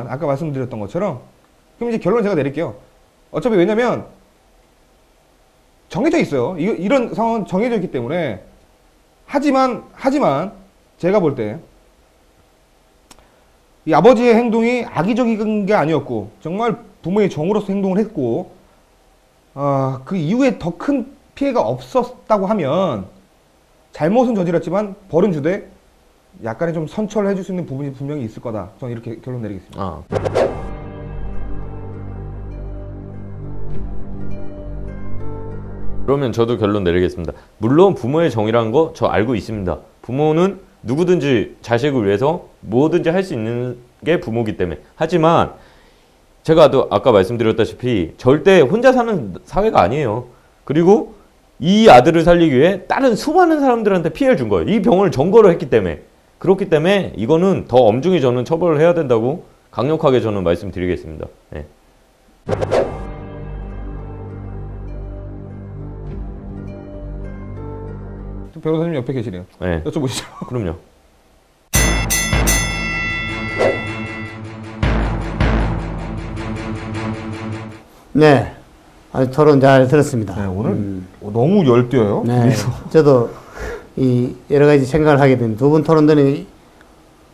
아까 말씀드렸던 것처럼 그럼 이제 결론 제가 내릴게요. 어차피 왜냐면 정해져 있어요. 이런 상황은 정해져 있기 때문에 하지만 제가 볼 때 이 아버지의 행동이 악의적인 게 아니었고 정말 부모의 정으로서 행동을 했고 그 이후에 더 큰 피해가 없었다고 하면 잘못은 저질렀지만 벌은 주되 약간의 좀 선처를 해줄 수 있는 부분이 분명히 있을 거다. 저는 이렇게 결론 내리겠습니다. 그러면 저도 결론 내리겠습니다. 물론 부모의 정이라는 거 저 알고 있습니다. 부모는 누구든지 자식을 위해서 뭐든지 할 수 있는 게 부모기 때문에. 하지만 제가 아까 말씀드렸다시피 절대 혼자 사는 사회가 아니에요. 그리고 이 아들을 살리기 위해 다른 수많은 사람들한테 피해를 준 거예요. 이 병을 전거로 했기 때문에. 그렇기 때문에 이거는 더 엄중히 저는 처벌을 해야 된다고 강력하게 저는 말씀드리겠습니다. 네. 변호사님 옆에 계시네요. 네. 여쭤보시죠. 그럼요. 네. 아주 토론 잘 들었습니다. 네, 오늘 너무 열뛰어요. 네. 저도 이 여러 가지 생각을 하게 된 두 분 토론들이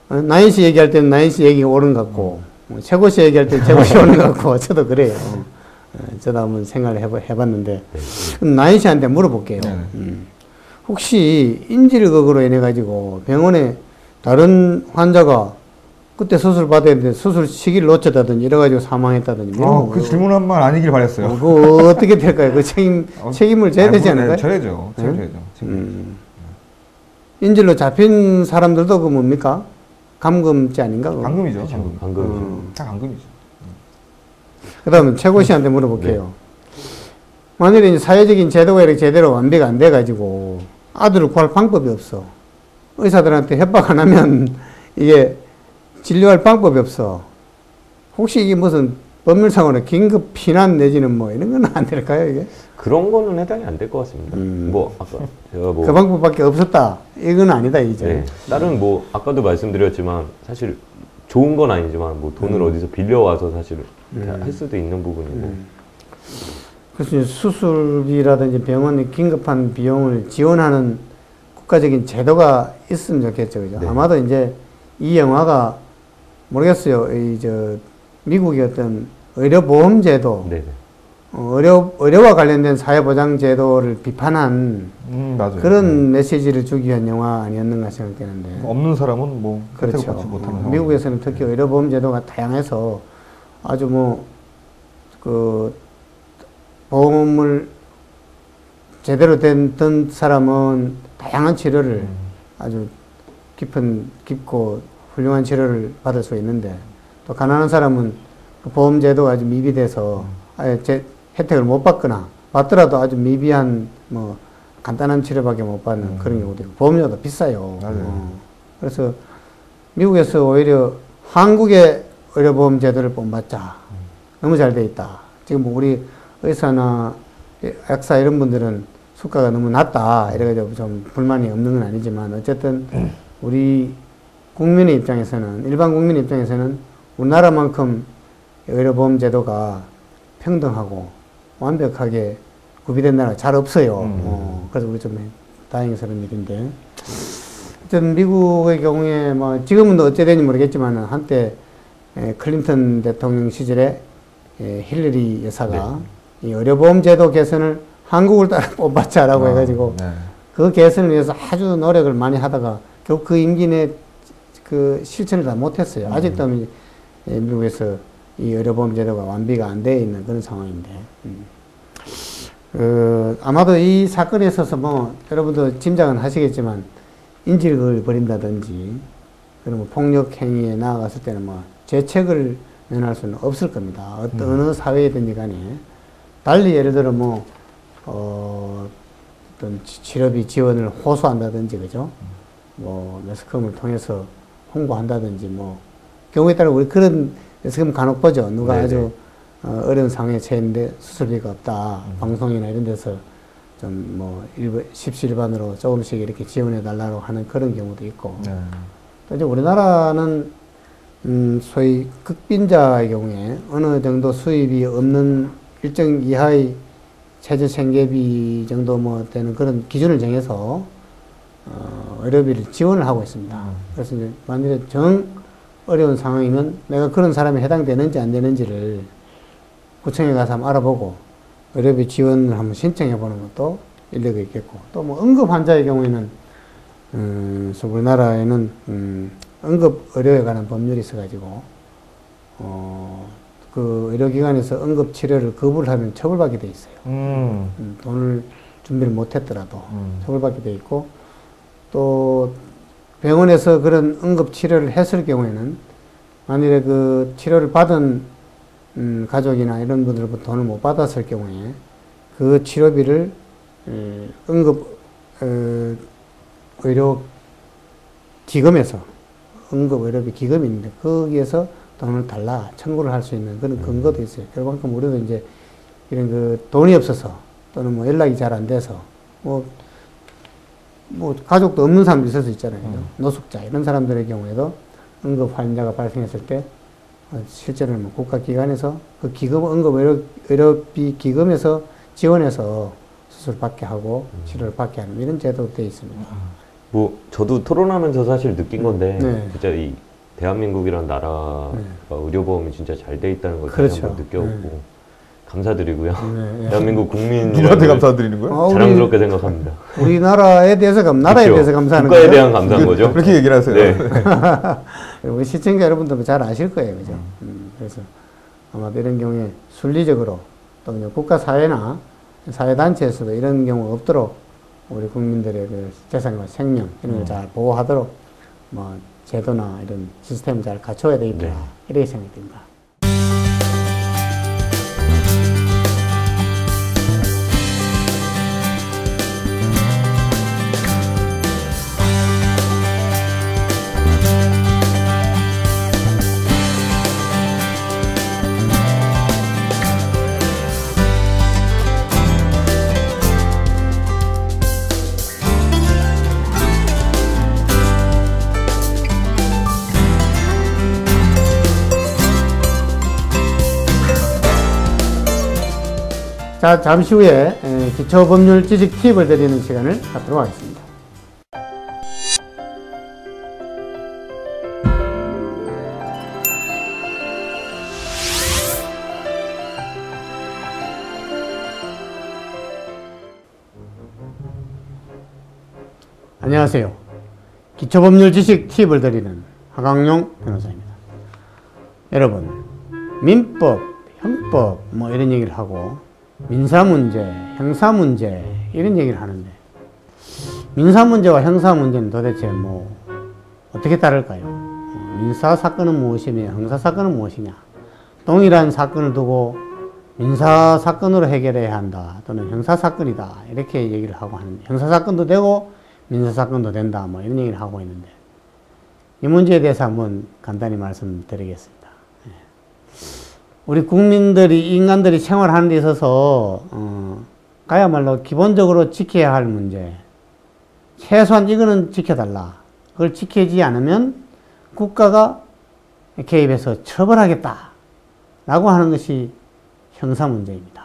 나인 씨 얘기할 때는 나인 씨 얘기가 옳은 것 같고 최고 씨 얘기할 때는 최고 씨 옳은 것 같고 저도 그래요. 저도 한번 생각을 해봤는데 그럼 나인 씨한테 물어볼게요. 혹시 인질극으로 인해 가지고 병원에 다른 환자가 그때 수술 받아야 되는데 수술 시기를 놓쳤다든지 이래가지고 사망했다든지 그 질문만 아니길 바랬어요. 그거 어떻게 될까요? 그 책임을 져야 되지 않을까요? 져야죠. 인질로 잡힌 사람들도 그 뭡니까? 감금죄 아닌가? 감금이죠. 감금이죠. 다 감금이죠. 그 다음에 최고 씨한테 물어볼게요. 만일에 이제 사회적인 제도가 이렇게 제대로 완비가 안 돼가지고 아들을 구할 방법이 없어. 의사들한테 협박 안 하면 이게 진료할 방법이 없어. 혹시 이게 무슨 법률상으로 긴급 피난 내지는 뭐 이런 건 안 될까요, 이게? 그런 거는 해당이 안 될 것 같습니다. 뭐 아까 제가 뭐 그 방법밖에 없었다. 이건 아니다, 이제. 네. 다른 뭐 아까도 말씀드렸지만 사실 좋은 건 아니지만 뭐 돈을 어디서 빌려와서 사실 할 수도 있는 부분이고. 그래서 이제 수술비라든지 병원의 긴급한 비용을 지원하는 국가적인 제도가 있으면 좋겠죠, 그죠? 네. 아마도 이제 이 영화가 모르겠어요. 미국의 어떤 의료보험제도, 네네. 의료와 관련된 사회보장제도를 비판한 맞아요. 그런 메시지를 주기 위한 영화 아니었는가 생각되는데. 없는 사람은 뭐 그렇죠. 받지 못하는 상황. 미국에서는 특히 의료보험제도가 다양해서 아주 보험을 제대로 된 사람은 다양한 치료를 아주 깊고 훌륭한 치료를 받을 수 있는데, 또 가난한 사람은 그 보험제도가 아주 미비돼서 아예 혜택을 못 받거나 받더라도 아주 미비한 뭐 간단한 치료밖에 못 받는 그런 경우도 있고, 보험료도 비싸요. 그래서 미국에서 오히려 한국의 의료보험 제도를 본받자. 너무 잘 돼 있다. 지금 뭐 우리 의사나 약사 이런 분들은 수가가 너무 낮다. 이래가지고 좀 불만이 없는 건 아니지만, 어쨌든 우리 국민의 입장에서는, 일반 국민 입장에서는 우리나라만큼 의료보험 제도가 평등하고 완벽하게 구비된 나라가 잘 없어요. 그래서 우리 좀 다행스러운 일인데, 어쨌든 미국의 경우에 뭐 지금은 어째 되는지 모르겠지만, 한때 클린턴 대통령 시절에 힐러리 여사가 이 의료보험 제도 개선을 한국을 따라 뽑았자라고 해가지고 그 개선을 위해서 아주 노력을 많이 하다가 결국 그 임기 내 그 실천을 다 못했어요. 아직도 미국에서 이 의료보험 제도가 완비가 안 되어 있는 그런 상황인데, 아마도 이 사건에 있어서 뭐 여러분도 짐작은 하시겠지만, 인질을 벌인다든지 그런 뭐 폭력 행위에 나아갔을 때는 뭐 죄책을 면할 수는 없을 겁니다. 어느 사회이든지 간에. 달리 예를 들어 뭐 어떤 치료비 지원을 호소한다든지, 그죠? 뭐 매스컴을 통해서 홍보한다든지, 뭐 경우에 따라 우리 그런 매스컴 간혹 보죠. 누가 네네. 아주 어려운 상황에 처했는데 수술비가 없다. 방송이나 이런 데서 좀 뭐 십시일반으로 조금씩 이렇게 지원해 달라고 하는 그런 경우도 있고. 또 이제 우리나라는 소위 극빈자의 경우에 어느 정도 수입이 없는 일정 이하의 최저 생계비 정도 뭐 되는 그런 기준을 정해서 의료비를 지원을 하고 있습니다. 그래서 이제 만일에 정 어려운 상황이면 내가 그런 사람이 해당되는지 안 되는지를 구청에 가서 한번 알아보고 의료비 지원을 한번 신청해 보는 것도 일리가 있겠고, 또 뭐 응급 환자의 경우에는 그래서 우리나라에는 응급 의료에 관한 법률이 있어가지고 그 의료기관에서 응급 치료를 거부를 하면 처벌받게 돼 있어요. 돈을 준비를 못했더라도 처벌받게 돼 있고, 또 병원에서 그런 응급 치료를 했을 경우에는 만일에 그 치료를 받은 가족이나 이런 분들부터 돈을 못 받았을 경우에 그 치료비를 응급 의료 기금에서, 응급 의료비 기금이 있는데 거기에서 돈을 달라 청구를 할 수 있는 그런 근거도 있어요. 그만큼 우리도 이제 이런 그 돈이 없어서 또는 뭐 연락이 잘 안 돼서 뭐 가족도 없는 사람도 있을 수 있잖아요. 노숙자 이런 사람들의 경우에도 응급 환자가 발생했을 때 실제로는 뭐 국가기관에서 그 기금, 응급 의료비 기금에서 지원해서 수술 받게 하고 치료를 받게 하는 이런 제도도 되어 있습니다. 뭐 저도 토론하면서 사실 느낀 건데 네. 진짜 이 대한민국이라는 나라가 의료보험이 진짜 잘 돼 있다는 걸 다시 그렇죠. 한번 느껴보고 감사드리고요. 네. 대한민국 국민이라는 누구한테 걸 감사드리는 거야? 자랑스럽게 생각합니다. 우리나라에 대해서 나라에 그렇죠. 대해서 감사하는 국가에 거예요. 대한 감사한 거죠. 그렇게 얘기를 하세요. 네. 우리 시청자 여러분도 잘 아실 거예요, 그죠? 그래서 아마 이런 경우에 순리적으로 또 그냥 국가 사회나 사회단체에서도 이런 경우가 없도록 우리 국민들의 그 재산과 생명 이런 걸 잘 보호하도록 뭐 제도나 이런 시스템을 잘 갖춰야 되겠다. 네. 이렇게 생각됩니다. 자, 잠시 후에 기초법률 지식 팁을 드리는 시간을 갖도록 하겠습니다. 안녕하세요. 기초법률 지식 팁을 드리는 하강용 변호사입니다. 여러분, 민법, 형법 뭐 이런 얘기를 하고 민사문제, 형사문제 이런 얘기를 하는데 민사 문제와 형사 문제는 도대체 뭐 어떻게 다를까요? 민사 사건은 무엇이며 형사 사건은 무엇이냐? 동일한 사건을 두고 민사 사건으로 해결해야 한다 또는 형사 사건이다 이렇게 얘기를 하고 하는데 형사 사건도 되고 민사 사건도 된다 뭐 이런 얘기를 하고 있는데 이 문제에 대해서 한번 간단히 말씀드리겠습니다. 우리 국민들이 인간들이 생활하는 데 있어서 그야말로 기본적으로 지켜야 할 문제 최소한 이거는 지켜달라. 그걸 지키지 않으면 국가가 개입해서 처벌하겠다 라고 하는 것이 형사 문제입니다.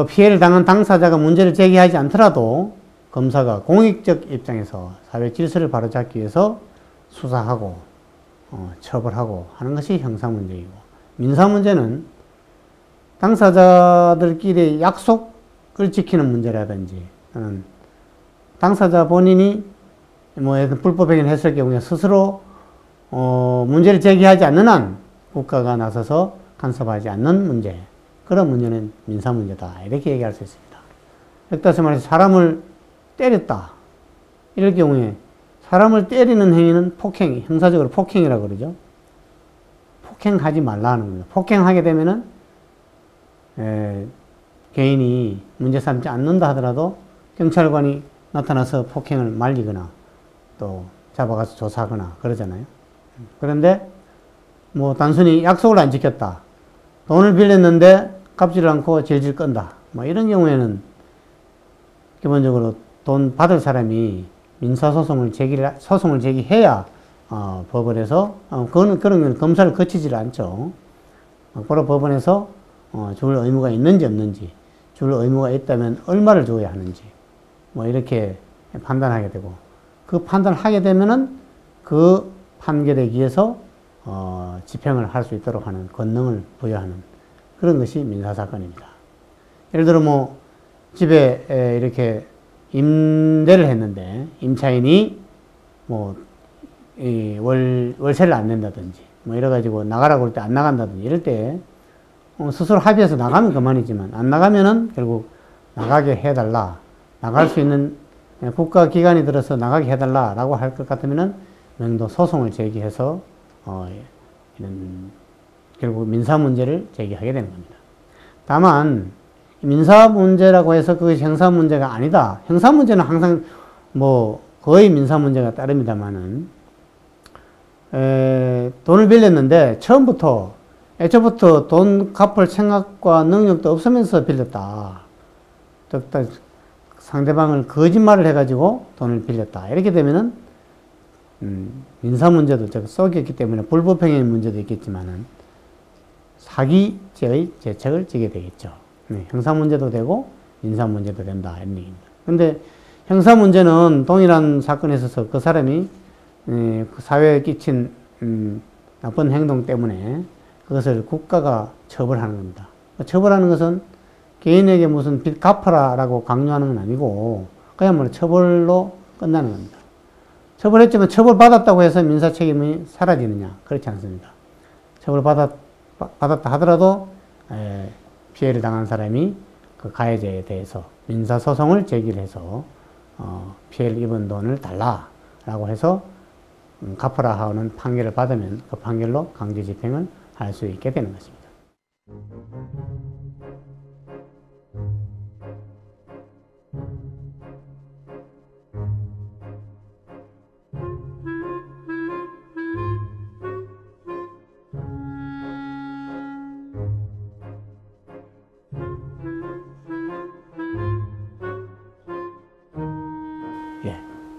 피해를 당한 당사자가 문제를 제기하지 않더라도 검사가 공익적 입장에서 사회 질서를 바로잡기 위해서 수사하고 처벌하고 하는 것이 형사 문제이고 민사 문제는 당사자들끼리 약속을 지키는 문제라든지 또는 당사자 본인이 뭐 불법행위를 했을 경우에 스스로 문제를 제기하지 않는 한 국가가 나서서 간섭하지 않는 문제 그런 문제는 민사 문제다 이렇게 얘기할 수 있습니다. 다시 말해서 사람을 때렸다 이럴 경우에 사람을 때리는 행위는 폭행, 형사적으로 폭행이라고 그러죠. 폭행하지 말라는 겁니다. 폭행하게 되면은 개인이 문제 삼지 않는다 하더라도 경찰관이 나타나서 폭행을 말리거나 또 잡아가서 조사하거나 그러잖아요. 그런데 뭐 단순히 약속을 안 지켰다. 돈을 빌렸는데 갚지를 않고 질질 끈다. 뭐 이런 경우에는 기본적으로 돈 받을 사람이 민사소송을 제기해야 법원에서 그런 건 검사를 거치질 않죠. 바로 법원에서 줄 의무가 있는지 없는지 줄 의무가 있다면 얼마를 줘야 하는지 뭐 이렇게 판단하게 되고 그 판단을 하게 되면은 그 판결에 의해서 집행을 할 수 있도록 하는 권능을 부여하는 그런 것이 민사사건입니다. 예를 들어 뭐 집에 이렇게 임대를 했는데 임차인이 뭐 월세를 안 낸다든지 뭐 이래가지고 나가라고 할 때 안 나간다든지 이럴 때 스스로 합의해서 나가면 그만이지만 안 나가면은 결국 나가게 해달라 나갈 수 있는 국가기관이 들어서 나가게 해달라라고 할 것 같으면은 명도 소송을 제기해서 이런 결국 민사 문제를 제기하게 되는 겁니다. 다만 민사 문제라고 해서 그것이 형사 문제가 아니다. 형사 문제는 항상 뭐 거의 민사 문제가 따릅니다만은 돈을 빌렸는데 애초부터 돈 갚을 생각과 능력도 없으면서 빌렸다. 즉 상대방을 거짓말을 해가지고 돈을 빌렸다. 이렇게 되면은 민사 문제도 썩였기 때문에 불법행위 문제도 있겠지만은 사기죄의 죄책을 지게 되겠죠. 형사 문제도 되고 민사 문제도 된다 이런 얘기입니다. 그런데 형사 문제는 동일한 사건에 있어서 그 사람이 그 사회에 끼친 나쁜 행동 때문에 그것을 국가가 처벌하는 겁니다. 처벌하는 것은 개인에게 무슨 빚 갚아라라고 강요하는 건 아니고 그야말로 처벌로 끝나는 겁니다. 처벌했지만 처벌받았다고 해서 민사 책임이 사라지느냐? 그렇지 않습니다. 처벌받았다 하더라도 피해를 당한 사람이 그 가해자에 대해서 민사소송을 제기를 해서 피해를 입은 돈을 달라라고 해서 갚아라 하는 판결을 받으면 그 판결로 강제 집행을 할 수 있게 되는 것입니다.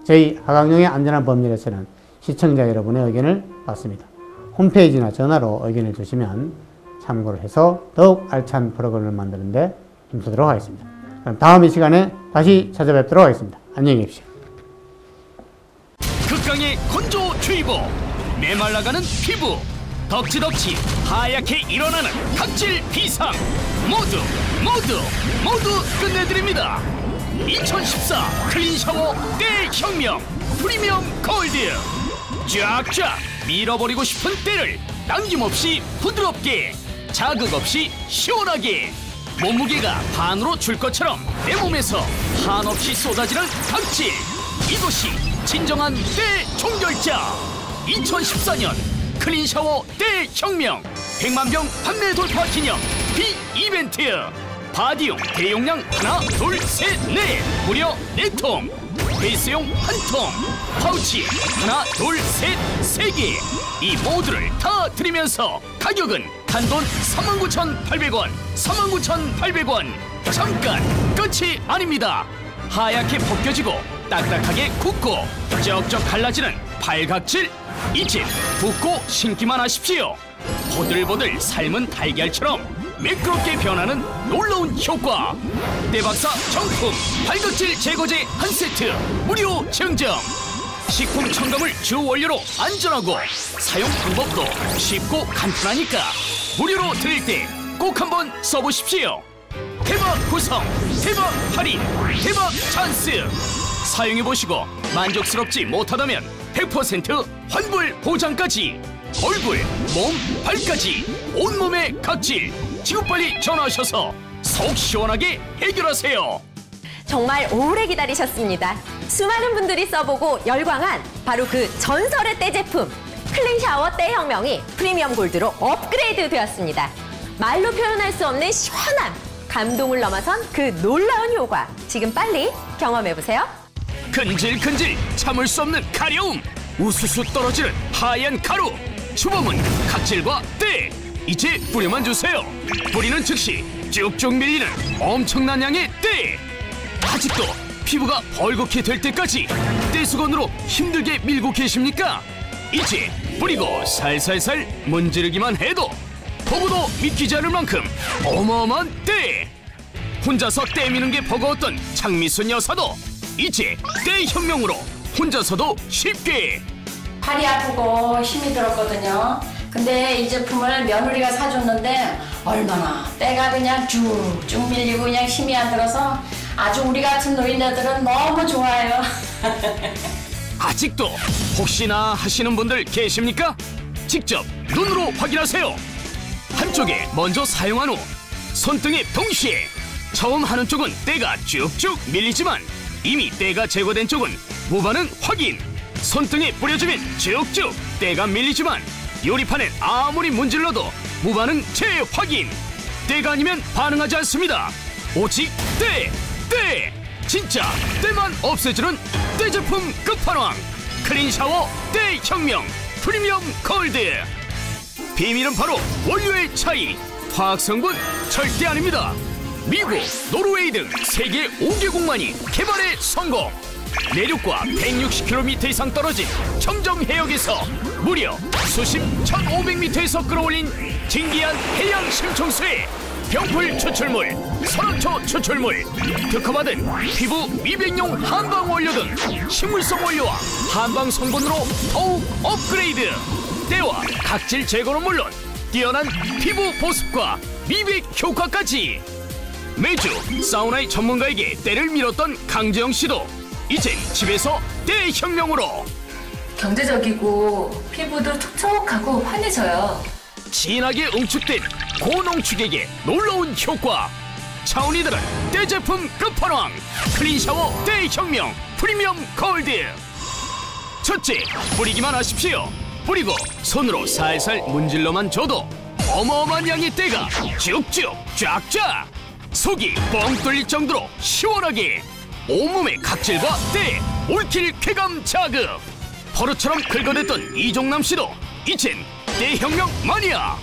저희 하강용의 안전한 법률에서는 시청자 여러분의 의견을 받습니다. 홈페이지나 전화로 의견을 주시면 참고를 해서 더욱 알찬 프로그램을 만드는 데 힘쓰도록 하겠습니다. 그럼 다음 이 시간에 다시 찾아뵙도록 하겠습니다. 안녕히 계십시오. 극강의 건조주의보, 메말라가는 피부, 덕지덕지 하얗게 일어나는 각질 비상 모두 끝내드립니다. 2014 클린 샤워 때혁명 프리미엄 골드. 쫙쫙 밀어버리고 싶은 때를 남김없이 부드럽게, 자극 없이 시원하게 몸무게가 반으로 줄 것처럼 내 몸에서 한없이 쏟아지는 각질. 이것이 진정한 때 종결자. 2014년 클린 샤워 때 혁명 100만 병 판매 돌파 기념 비-이벤트. 바디용 대용량 하나, 둘, 셋, 넷 무려 4통. 베이스용 1통. 파우치 하나, 둘, 셋, 3개. 이 모두를 다 드리면서 가격은 단돈 39,800원. 39,800원. 잠깐 끝이 아닙니다. 하얗게 벗겨지고 딱딱하게 굳고 쩍쩍 갈라지는 팔각질. 이제 붓고 신기만 하십시오. 보들보들 삶은 달걀처럼 매끄럽게 변하는 놀라운 효과. 때박사 정품 팔각질 제거제 한 세트 무료 증정. 식품 첨가물 주 원료로 안전하고 사용 방법도 쉽고 간편하니까 무료로 드릴 때 꼭 한번 써보십시오. 대박 구성, 대박 할인, 대박 찬스. 사용해보시고 만족스럽지 못하다면 100% 환불 보장까지. 얼굴, 몸, 발까지 온몸의 각질. 지금 빨리 전화하셔서 속 시원하게 해결하세요. 정말 오래 기다리셨습니다. 수많은 분들이 써보고 열광한 바로 그 전설의 때 제품 클린 샤워 때 혁명이 프리미엄 골드로 업그레이드 되었습니다. 말로 표현할 수 없는 시원함, 감동을 넘어선 그 놀라운 효과. 지금 빨리 경험해보세요. 근질근질 참을 수 없는 가려움. 우수수 떨어지는 하얀 가루. 주범은 각질과 때. 이제 뿌려만 주세요. 뿌리는 즉시 쭉쭉 밀리는 엄청난 양의 때. 아직도 피부가 벌겋게 될 때까지 떼수건으로 힘들게 밀고 계십니까? 이제 뿌리고 살살살 문지르기만 해도 보고도 믿기지 않을 만큼 어마어마한 때. 혼자서 때 미는 게 버거웠던 장미순 여사도 이제 때 혁명으로 혼자서도 쉽게. 팔이 아프고 힘이 들었거든요. 근데 이 제품을 며느리가 사줬는데 얼마나 때가 그냥 쭉쭉 밀리고 그냥 힘이 안 들어서 아주 우리 같은 노인네들은 너무 좋아요. 아직도 혹시나 하시는 분들 계십니까? 직접 눈으로 확인하세요. 한쪽에 먼저 사용한 후 손등에 동시에 처음 하는 쪽은 때가 쭉쭉 밀리지만 이미 때가 제거된 쪽은 무반응 확인. 손등에 뿌려주면 쭉쭉 때가 밀리지만 요리판엔 아무리 문질러도 무반응 재확인. 때가 아니면 반응하지 않습니다. 오직 때. 진짜 때만 없애주는 때 제품 끝판왕 클린 샤워 때 혁명 프리미엄 골드. 비밀은 바로 원료의 차이. 화학 성분 절대 아닙니다. 미국, 노르웨이 등 세계 5개국만이 개발에 성공. 내륙과 160km 이상 떨어진 청정 해역에서 무려 수심 1500m에서 끌어올린 진기한 해양 심청수에 병풀 추출물, 산화초 추출물, 특허받은 피부 미백용 한방 원료 등 식물성 원료와 한방 성분으로 더욱 업그레이드. 때와 각질 제거는 물론 뛰어난 피부 보습과 미백 효과까지. 매주 사우나의 전문가에게 때를 밀었던 강재영 씨도 이젠 집에서 때 혁명으로 경제적이고 피부도 촉촉하고 환해져요. 진하게 응축된 고농축액의 놀라운 효과. 차은이들은 때 제품 끝판왕 클린 샤워 때 혁명 프리미엄 골드. 첫째, 뿌리기만 하십시오. 뿌리고 손으로 살살 문질러만 줘도 어마어마한 양의 때가 쭉쭉 쫙쫙. 속이 뻥 뚫릴 정도로 시원하게 온몸의 각질과 때 올킬 쾌감 자극. 버릇처럼 긁어댔던 이종남 씨도 이젠 때 혁명 마니아.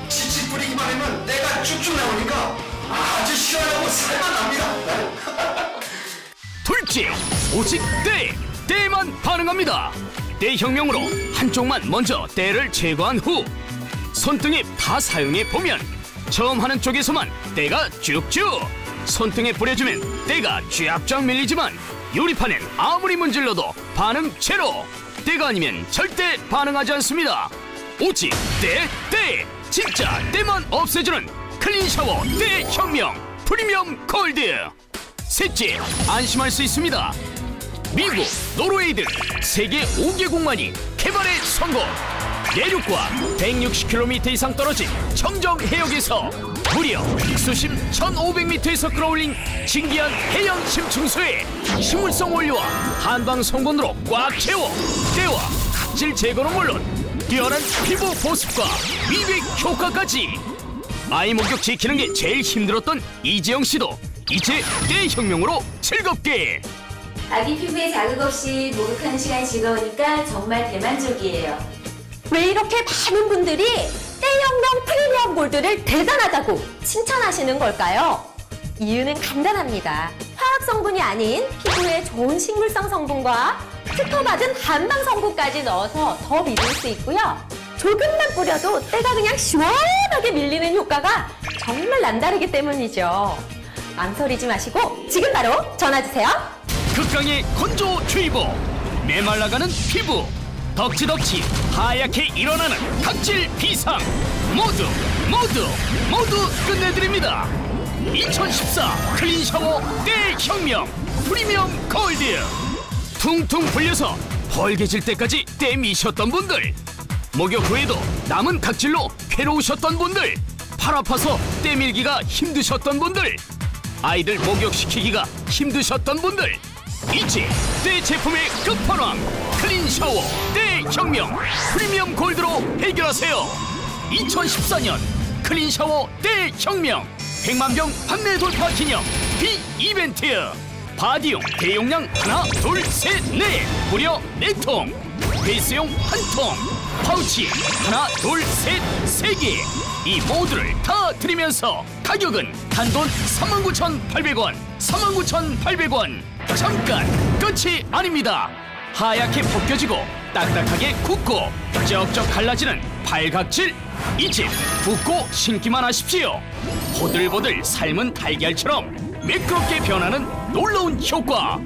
지지 뿌리기만 하면 때가 쭉쭉 나오니까 아주 시원하고 살만합니다. 둘째, 오직 때만 반응합니다. 때 혁명으로 한쪽만 먼저 때를 제거한 후 손등에 다 사용해 보면 처음 하는 쪽에서만 때가 쭉쭉. 손등에 뿌려주면 때가 쫙쫙 밀리지만 요리판엔 아무리 문질러도 반응 제로. 때가 아니면 절대 반응하지 않습니다. 오직 때 진짜 때만 없애주는 클린 샤워 때 혁명 프리미엄 골드. 셋째, 안심할 수 있습니다. 미국, 노르웨이 등 세계 5개국만이 개발에 성공. 내륙과 160km 이상 떨어진 청정 해역에서 무려 수심 1500m에서 끌어올린 신기한 해양 심층수에 식물성 원료와 한방 성분으로 꽉 채워 때와 각질 제거는 물론 뛰어난 피부 보습과 미백 효과까지. 아이 목욕 지키는 게 제일 힘들었던 이재영 씨도 이제 때 혁명으로 즐겁게. 아기 피부에 자극 없이 목욕하는 시간이 즐거우니까 정말 대만족이에요. 왜 이렇게 많은 분들이 때혁명 프리미엄 골드를 대단하다고 칭찬하시는 걸까요? 이유는 간단합니다. 화학 성분이 아닌 피부에 좋은 식물성 성분과 특허받은 한방 성분까지 넣어서 더 믿을 수 있고요. 조금만 뿌려도 때가 그냥 시원하게 밀리는 효과가 정말 남다르기 때문이죠. 망설이지 마시고 지금 바로 전화주세요. 극강의 건조주의보, 메말라가는 피부, 덕지덕지 하얗게 일어나는 각질 비상 모두 끝내드립니다. 2014 클린 샤워 때 혁명 프리미엄 골드. 퉁퉁 불려서 벌개질 때까지 때 미셨던 분들, 목욕 후에도 남은 각질로 괴로우셨던 분들, 팔 아파서 때 밀기가 힘드셨던 분들, 아이들 목욕시키기가 힘드셨던 분들, 이제 때 제품의 끝판왕 클린 샤워 때 혁명 프리미엄 골드로 해결하세요. 2014년 클린 샤워 때 혁명 100만 병 판매 돌파 기념 빅 이벤트. 바디용 대용량 하나 둘 셋 넷 무려 4통, 베이스용 1통, 파우치 하나 둘 셋 3개, 이 모두를 다 드리면서 가격은 단돈 39,800원 39,800원. 잠깐 끝이 아닙니다. 하얗게 벗겨지고 딱딱하게 굳고 쩍쩍 갈라지는 팔각질, 이제 붓고 신기만 하십시오. 보들보들 삶은 달걀처럼 매끄럽게 변하는 놀라운 효과.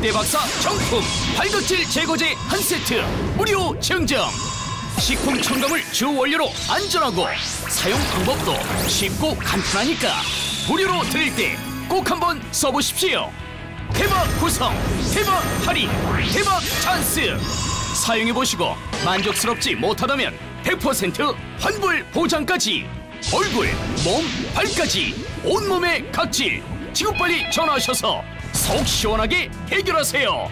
때박사 정품 팔각질 제거제 한 세트 무료 증정. 식품 첨가물 주 원료로 안전하고 사용 방법도 쉽고 간편하니까 무료로 드릴 때 꼭 한번 써보십시오. 대박 구성, 대박 할인, 대박 찬스. 사용해보시고 만족스럽지 못하다면 100% 환불 보장까지. 얼굴, 몸, 발까지 온몸의 각질 지금 빨리 전화하셔서 속 시원하게 해결하세요.